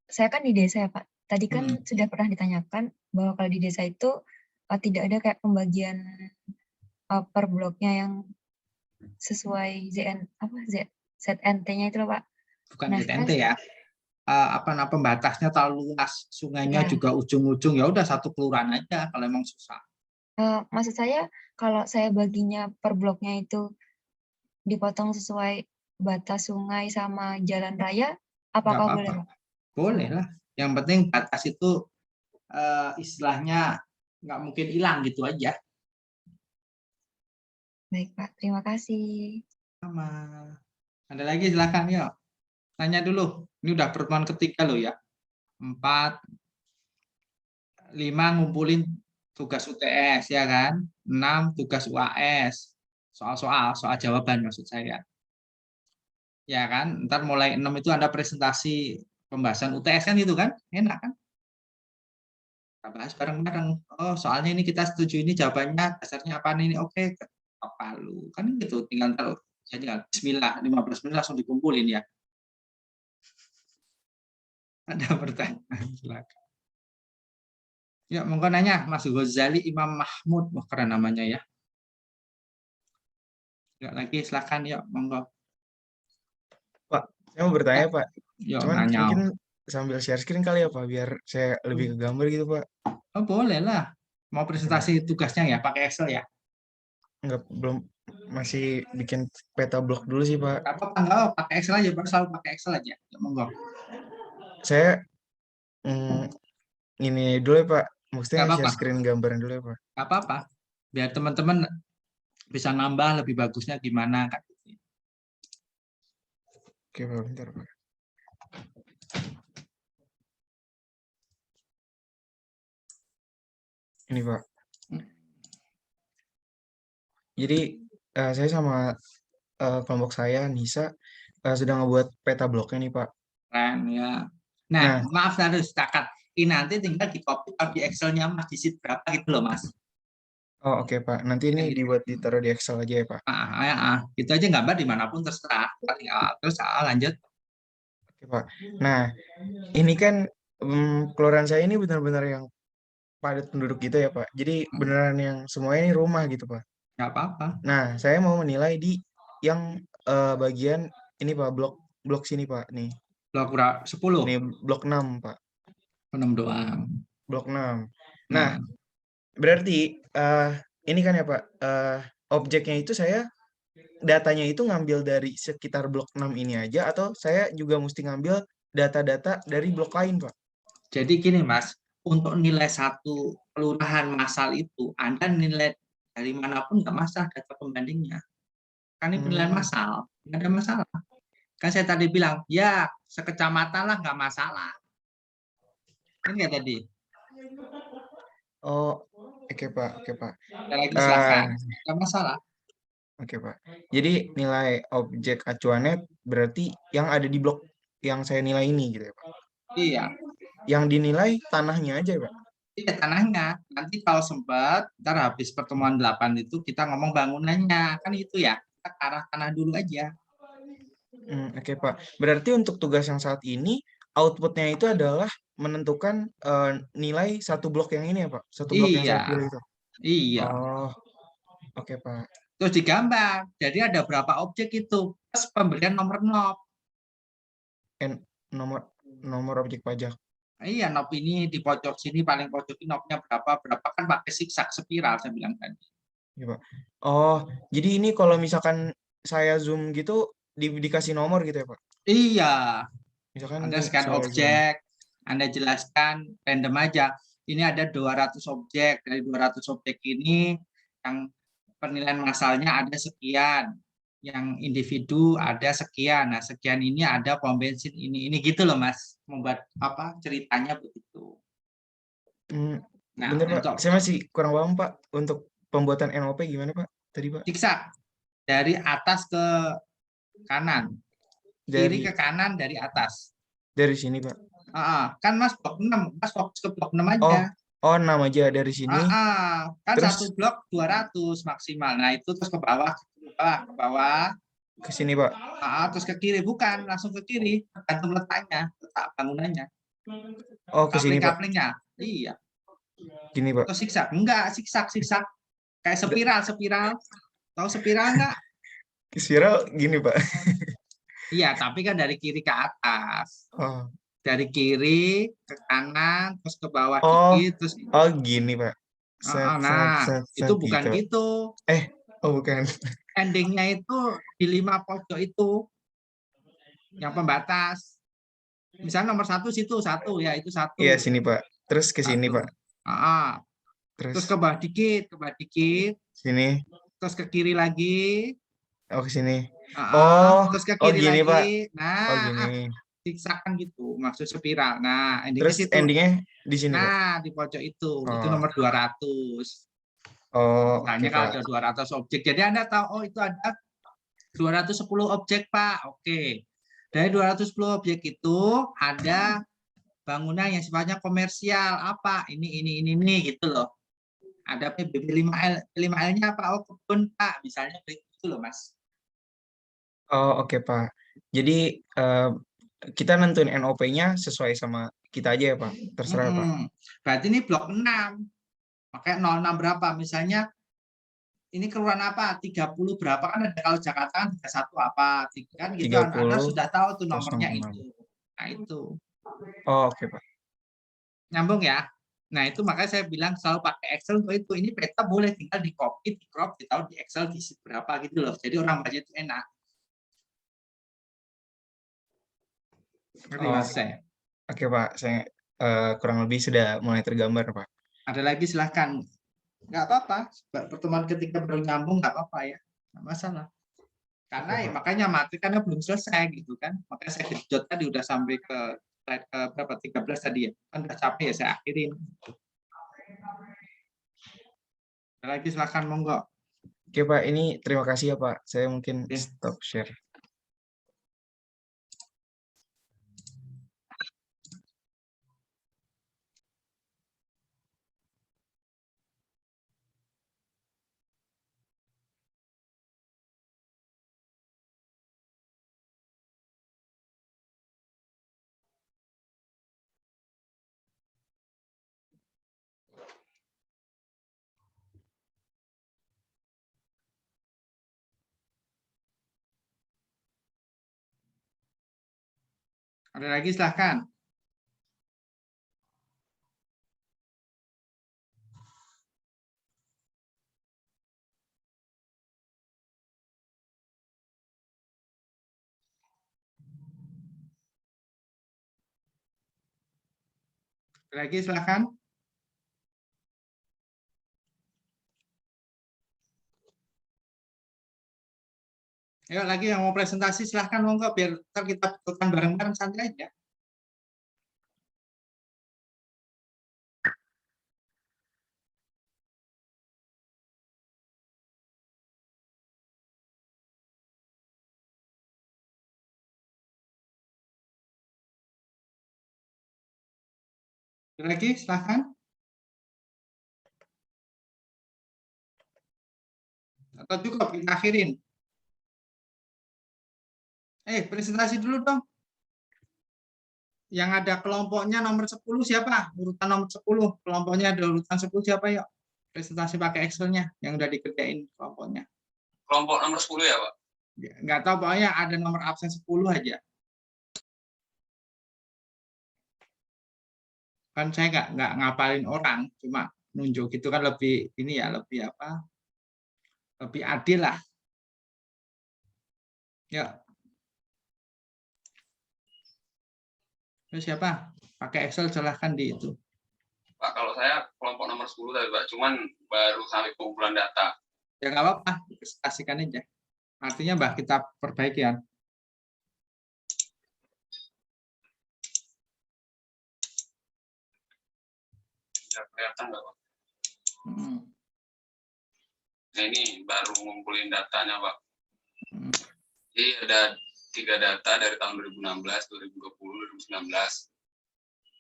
saya kan di desa ya, Pak. Tadi kan sudah pernah ditanyakan bahwa kalau di desa itu tidak ada kayak pembagian per bloknya yang sesuai ZNT-nya itu loh, Pak. Bukan ZNT ya. Pembatasnya terlalu luas, sungainya juga ujung-ujung, ya udah satu kelurahan aja kalau emang susah. Maksud saya kalau saya baginya per bloknya itu dipotong sesuai batas sungai sama jalan raya, apakah boleh, Pak? Boleh lah. Yang penting batas itu istilahnya nggak mungkin hilang gitu aja. Baik, Pak. Terima kasih. Sama. Ada lagi silakan yuk. Tanya dulu. Ini udah pertemuan ketiga loh ya. 4, 5 ngumpulin tugas UTS ya kan. 6 tugas UAS. Soal jawaban maksud saya. Ya kan. Ntar mulai 6 itu ada presentasi pembahasan UTS kan itu kan. Enak kan. Kita bahas bareng-bareng. Oh soalnya ini kita setuju ini jawabannya dasarnya apa ini. Oke. Apa lu. Kan gitu. Tinggal taruh. Jadi bismillah 15 menit langsung dikumpulin ya. Ada pertanyaan, silakan. Ya, monggo nanya Mas Ghazali Imam Mahmud, wah keren namanya ya. Ya lagi silakan yuk, monggo. Pak, saya mau bertanya Pak. Yuk, Cuman nanya. mungkin sambil share screen kali ya Pak, biar saya lebih ke gambar gitu Pak. Oh, boleh lah. Mau presentasi tugasnya ya, pakai Excel ya? Enggak, belum, masih bikin peta blok dulu sih, Pak. Nggak apa-apa, nggak apa, pakai Excel aja, Pak. Selalu pakai Excel aja. Ya, monggo. Saya ini dulu ya, Pak. Maksudnya Nggak apa-apa, share screen gambaran dulu ya, Pak. nggak apa-apa. Biar teman-teman bisa nambah lebih bagusnya gimana, kan. Oke, Pak, bentar, Pak. Ini, Pak. Jadi saya sama kelompok saya, Nisa, sedang ngebuat peta bloknya nih, Pak. Keren ya. Nah, Nah, maaf harus sepakat. Ini nanti tinggal di copy di Excel-nya Mas di sheet berapa gitu loh, Mas. oh oke, Pak. Nanti ini Kayak gitu. dibuat ditaruh di Excel aja ya, Pak. Itu aja gambar dimanapun terserah. Terus lanjut. Oke, Pak. Nah, ini kan kelurahan saya ini benar-benar yang padat penduduk gitu ya, Pak. Jadi beneran yang semuanya ini rumah gitu, Pak. Nggak apa-apa. Nah, saya mau menilai di yang bagian ini, Pak, blok sini, Pak. Nih. Blok berapa? 10. Nih, blok 6, Pak. 6 doang. Blok 6. Nah, Nah, berarti ini kan ya, Pak, objeknya itu saya datanya itu ngambil dari sekitar blok 6 ini aja atau saya juga mesti ngambil data-data dari blok lain, Pak? jadi gini, Mas. Untuk nilai satu kelurahan massal itu, Anda nilai dari manapun nggak masalah data pembandingnya. Kan ini penilaian massal, nggak ada masalah. Kan saya tadi bilang, ya sekecamatan lah nggak masalah. Ini nggak tadi? Oh, oke, Pak. Oke, Pak. Sekali lagi silakan, nggak masalah. Oke, Pak. Jadi nilai objek acuannya berarti yang ada di blok yang saya nilai ini gitu ya, Pak? Iya. Yang dinilai tanahnya aja, Pak? Iya, tanahnya. Nanti kalau sempat, ntar habis pertemuan 8 itu kita ngomong bangunannya. Kan itu ya, kita ke arah tanah dulu aja. Oke, Pak. Berarti untuk tugas yang saat ini, outputnya itu adalah menentukan nilai satu blok yang ini ya, Pak? Satu blok yang saya Iya, pilih itu? iya. Oh, oke, Pak. Terus digambar. Jadi ada berapa objek itu. Plus pemberian nomor knob. Nomor objek pajak. Iya, knob ini di pojok sini, paling pojok ini knobnya berapa kan pakai zigzag spiral, saya bilang tadi. Iya, Pak. Oh, jadi ini kalau misalkan saya zoom gitu, dikasih nomor gitu ya, Pak? Iya. Misalkan Anda ini scan saya zoom. objek, Anda jelaskan random aja. Ini ada 200 objek. Dari 200 objek ini yang penilaian massalnya ada sekian, yang individu ada sekian. Nah, sekian ini ada pom bensin ini gitu loh, Mas. Membuat apa ceritanya begitu. Nah, Bentar, Pak. Saya masih kurang paham, Pak. Untuk pembuatan NOP gimana, Pak? Tadi, Pak? Zigzag dari atas ke kanan, kiri ke kanan dari atas. Dari sini, Pak. Kan Mas blok 6, Mas fokus ke blok 6 aja. Oh, 6 aja dari sini. Kan Terus, satu blok 200 maksimal. Nah, itu terus ke bawah, ke bawah. Ke sini, Pak. Terus ke kiri, bukan langsung ke kiri, tergantung letaknya, letak bangunannya. Oh, ke sini, Pak. Kaplingnya. Iya. Gini, Pak. Atau zigzag? Enggak, zigzag. Kayak spiral. Tahu spiral enggak? Spiral gini, Pak. Iya, tapi kan dari kiri ke atas. Oh. Dari kiri ke kanan, terus ke bawah dikit, terus gini, Pak. itu bukan gitu. Bukan. Endingnya itu di 5 pojok itu yang pembatas. Misalnya nomor 1 situ 1 ya, itu 1. Iya, sini, Pak. Terus ke sini, Pak. Terus ke bawah dikit. Sini. Terus ke kiri lagi. Oh, ke sini. Terus ke kiri gini, lagi. Pak. Nah, gini. zigzag kan gitu, maksud spiral. Nah, terus endingnya di sini, Pak. Nah, di pojok itu nomor 200. Misalnya kalau ada 200 objek. Jadi Anda tahu, itu ada 210 objek, Pak. Oke. Dari 210 objek itu ada bangunan yang sifatnya komersial. Apa? Ini gitu loh. Ada PBB 5L-nya apa? Oh, kebun, Pak. Misalnya begitu loh, Mas. Oh, oke, Pak. Jadi kita nentuin NOP-nya sesuai sama kita aja ya, Pak? Terserah, Pak. Berarti ini blok 6. Makanya 06 berapa? Misalnya, ini kelurahan apa? 30 berapa? Kan ada kalau Jakarta kan 31 apa? Kan gitu. Anda sudah tahu tuh nomornya itu. Nah, itu. Oh, oke, Pak. Nyambung ya? Nah, itu makanya saya bilang selalu pakai Excel untuk itu. Ini peta boleh tinggal di copy, di crop, ditaruh di Excel diisi berapa gitu loh. Jadi orang baca itu enak. Ngerti Oh, Mas saya? oke Pak, saya kurang lebih sudah mulai tergambar Pak. Ada lagi silahkan. Nggak apa-apa. Pertemuan ketika baru nyambung nggak apa-apa ya. Nggak masalah. Karena Oke, ya, Pak. makanya materi karena belum selesai gitu kan. Makanya saya jod tadi udah sampai ke slide ke berapa 13 tadi ya. Kan udah capek ya saya akhirin. Ada lagi silahkan monggo. Oke Pak, ini terima kasih ya Pak. Saya mungkin Oke. stop share. Ada lagi silahkan. Ada lagi silahkan. Ayo lagi yang mau presentasi silahkan monggo biar ntar kita butuhkan bareng-bareng santai aja. Ada lagi silahkan. Atau cukup kita akhirin. Presentasi dulu dong. Yang ada kelompoknya nomor 10 siapa? Urutan nomor 10. Kelompoknya ada urutan 10 siapa yuk? Presentasi pakai Excel-nya yang udah dikerjain kelompoknya. Kelompok nomor 10 ya, Pak? Nggak tahu, pokoknya ada nomor absen 10 aja. Kan saya nggak ngapalin orang, cuma nunjuk itu kan lebih ini ya, lebih apa? Lebih adil lah. Ya. Terus siapa? Pakai Excel silahkan di itu. Pak, kalau saya kelompok nomor 10 tadi, Pak, cuman baru sampai pengumpulan data. Ya nggak apa-apa, presentasikan aja. Artinya Mbak kita perbaiki ya. Ya, kelihatan nggak, Pak? Hmm. Nah, ini baru ngumpulin datanya, Pak. Hmm. Jadi ada 3 data dari tahun 2016, 2020, 2019.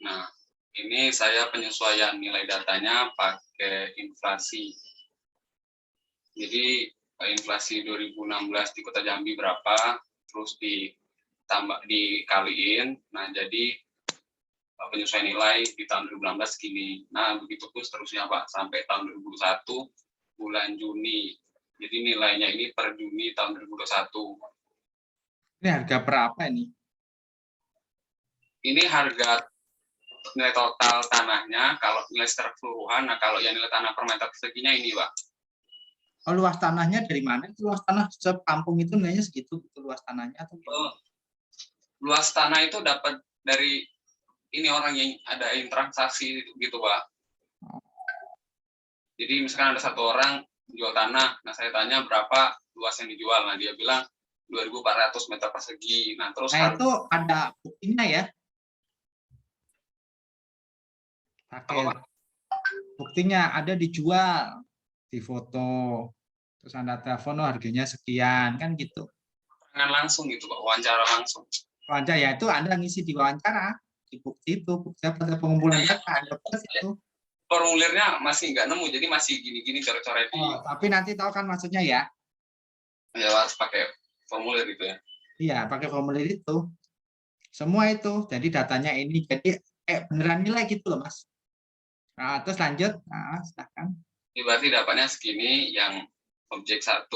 Nah, ini saya penyesuaian nilai datanya pakai inflasi. Jadi inflasi 2016 di Kota Jambi berapa, terus dikaliin. Nah, jadi penyesuaian nilai di tahun 2016 segini. Nah, begitu pun seterusnya Pak sampai tahun 2021 bulan Juni. Jadi nilainya ini per Juni tahun 2021. Ini harga berapa ini? Ini harga nilai total tanahnya, kalau nilai secara keseluruhan, nah kalau yang nilai tanah per meter perseginya ini, Pak. Oh, luas tanahnya dari mana? Itu luas tanah sekampung itu nilainya segitu, gitu, luas tanahnya atau luas tanah itu dapat dari ini orang yang ada transaksi gitu, Pak. Jadi misalkan ada satu orang jual tanah, nah saya tanya berapa luas yang dijual, nah dia bilang 2.400 meter persegi. Nah terus itu ada buktinya ya? Buktinya ada dijual, di foto, terus Anda telepon, oh harganya sekian, kan gitu. Langsung gitu Pak, wawancara langsung. Wawancara ya itu Anda ngisi di wawancara, di bukti itu, bukti apa pengumpulan data, ada plus itu. Formulirnya masih nggak nemu, jadi masih gini-gini coret-coret. Oh, tapi nanti tahu kan maksudnya ya? Ya harus pakai formulir gitu ya? Iya, pakai formulir itu. Semua itu, jadi datanya ini, jadi beneran nilai gitu loh Mas. Nah, terus lanjut, nah silahkan. Ini berarti dapatnya segini, yang objek 1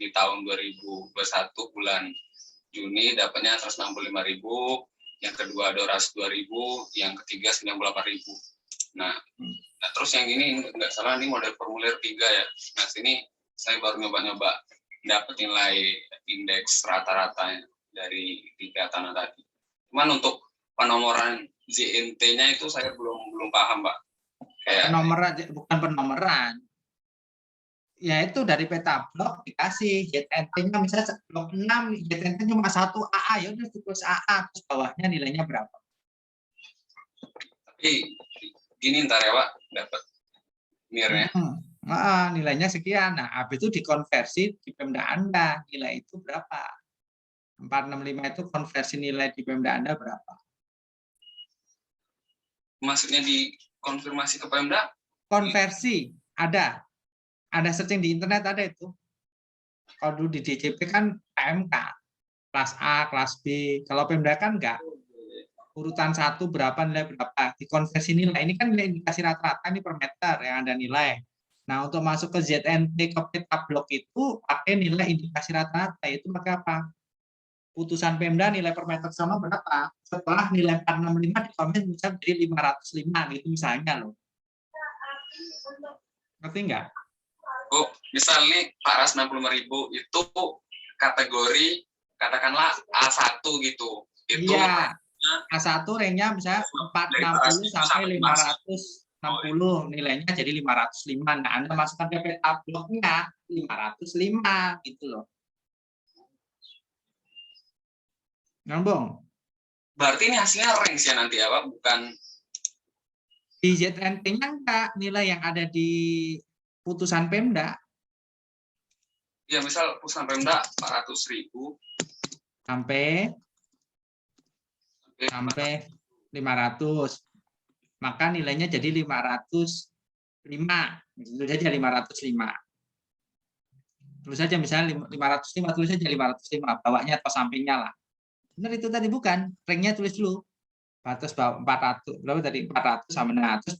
di tahun 2021 bulan Juni dapatnya 165.000, yang kedua 202.000, yang ketiga 98.000. Nah, terus yang ini nggak salah ini model formulir 3 ya. Nah, sini saya baru nyoba-nyoba dapat nilai indeks rata-ratanya dari 3 tanah tadi. Cuman untuk penomoran JNT-nya itu saya belum paham, Pak. Kayak Penomoran bukan penomoran. Ya itu dari peta blok dikasih JNT-nya misalnya blok 6 JNT cuma 1 AA, ya udah tulis AA, terus bawahnya nilainya berapa. tapi gini ntar ya Pak, dapat nirnya. Nilainya sekian. Nah, habis itu dikonversi di Pemda Anda, nilai itu berapa? 465 itu konversi nilai di Pemda Anda berapa? Maksudnya dikonfirmasi ke Pemda? Konversi ada. Ada searching di internet ada itu. Kalau dulu di DJP kan PMK, kelas A, kelas B. Kalau Pemda kan enggak. Urutan 1 berapa, nilai berapa. Dikonversi nilai. Ini kan nilai indikasi rata-rata ini per meter yang ada nilai. Nah, untuk masuk ke ZNT ke peta blok itu pakai nilai indikasi rata-rata. Itu pakai apa? Putusan Pemda nilai per meter sama berapa? Setelah nilai 465 dikonversi bisa jadi 505 gitu misalnya loh. Ngerti enggak? Oh, misal nih Pak Ras 65.000 itu kategori katakanlah A1 gitu. Itu iya. A1 range-nya misalnya 460 sampai 560, nilainya jadi 505. Nah, Anda masukkan ke peta bloknya 505 gitu loh. Nyambung. Berarti ini hasilnya range ya nanti ya Pak, bukan di ZNT-nya enggak, nilai yang ada di putusan Pemda. Ya, misal putusan Pemda 400.000 sampai 500. Maka nilainya jadi 505. Itu saja 505. Tulis saja misalnya 505, tulis saja 505, bawahnya atau sampingnya lah. Benar itu tadi bukan? Ringnya tulis dulu. Batas 400, berapa tadi? 400 sama 600.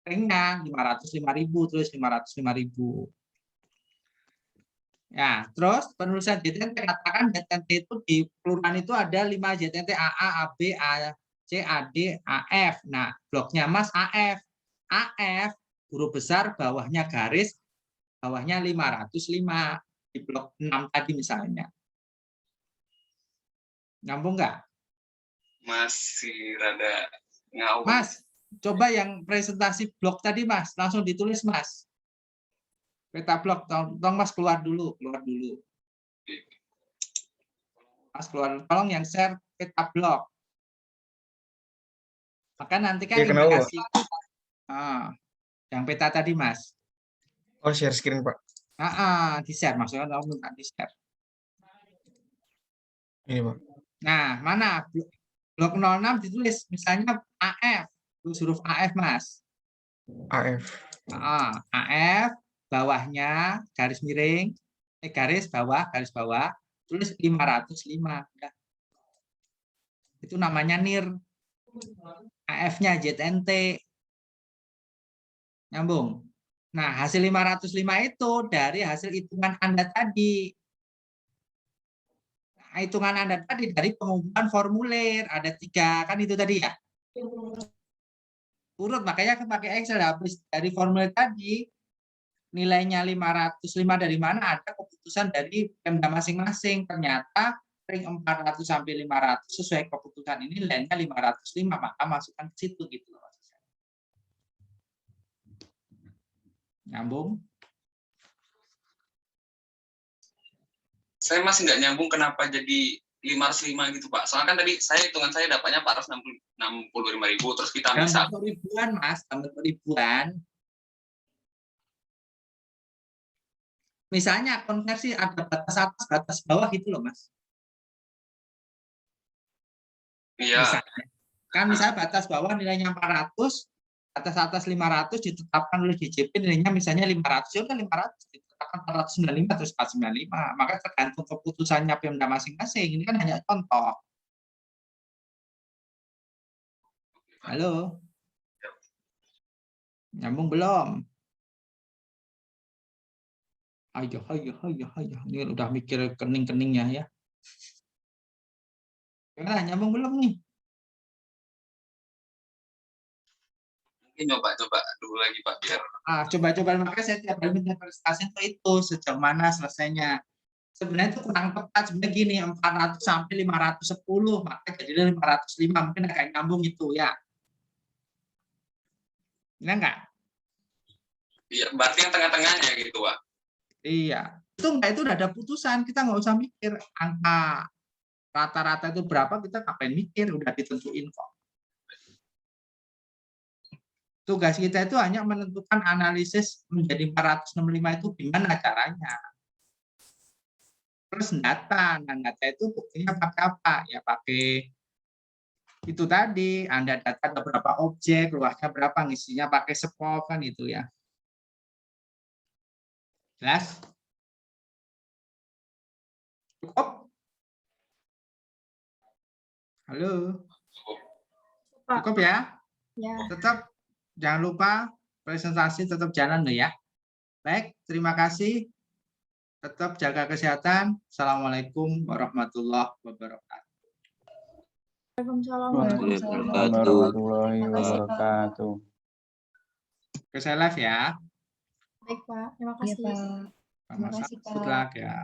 Ringnya 505.000, tulis 505.000. Ya, terus penulisan JTNT, katakan JTNT itu di kelurahan itu ada 5 JTNT AA, AB, AC, AD, AF. Nah, bloknya Mas AF. AF huruf besar, bawahnya garis, bawahnya 505 di blok 6 tadi misalnya. Nyambung nggak? masih rada ngawur. Mas, coba yang presentasi blok tadi Mas, langsung ditulis Mas. Peta blok, tolong Mas keluar dulu. Mas keluar, tolong yang share peta blok. Maka nanti kan indikasi yang peta tadi Mas. Oh, share screen Pak. Di share, maksudnya kamu minta di share. Ini Pak. Nah, mana blok 06 ditulis misalnya AF, huruf AF Mas. AF. AF, bawahnya garis miring, garis bawah, tulis 505. Ya. Itu namanya NIR. AF-nya ZNT. Nyambung. Nah, hasil 505 itu dari hasil hitungan Anda tadi. Nah, hitungan Anda tadi dari pengumpulan formulir. Ada 3, kan itu tadi ya? Urut, makanya pakai Excel. Habis dari formulir tadi, nilainya 505 dari mana? Ada keputusan dari Pemda masing-masing. Ternyata ring 400 sampai 500 sesuai keputusan ini nilainya 505, maka masukkan ke situ gitu. Nyambung? Saya masih nggak nyambung kenapa jadi 505 gitu Pak. Soalnya kan tadi hitungan saya dapatnya 465.000, terus kita bisa ribuan Mas, tambah ribuan. Misalnya konversi ada batas atas, batas bawah gitu loh Mas. Iya. Misalnya. Kan misalnya batas bawah nilainya 400, batas atas 500 ditetapkan oleh DJP nilainya misalnya 500, ya udah 500 ditetapkan 495 terus 495. Maka tergantung keputusannya Pemda masing-masing. Ini kan hanya contoh. Halo. Nyambung belum? Ayo. Ini udah mikir kening-keningnya ya. Gimana, nyambung belum nih? nanti coba dulu lagi Pak biar. Coba-coba, makanya saya tiap kali minta presentasi itu sejauh mana selesainya. Sebenarnya itu kurang tepat, sebenarnya gini, 400 sampai 510, maka jadinya 505, mungkin agak nyambung itu ya. Enggak? Iya, berarti yang tengah-tengahnya gitu Pak. Iya. Itu enggak, itu udah ada putusan, kita nggak usah mikir angka rata-rata itu berapa, kita ngapain mikir, udah ditentuin kok. Tugas kita itu hanya menentukan analisis menjadi 465 itu gimana caranya. Terus data, data itu buktinya pakai apa? Ya pakai itu tadi, Anda data ada berapa objek, luasnya berapa, ngisinya pakai SPOF kan itu ya. Jelas? Cukup? Halo? Cukup ya? Ya. Tetap jangan lupa presentasi tetap jalan loh ya. Baik, terima kasih. Tetap jaga kesehatan. Assalamualaikum warahmatullahi wabarakatuh. Waalaikumsalam warahmatullahi wabarakatuh. Oke, saya live ya. Baik Pak, terima Iya, kasih. Pak. Terima kasih, Good Pak. luck ya.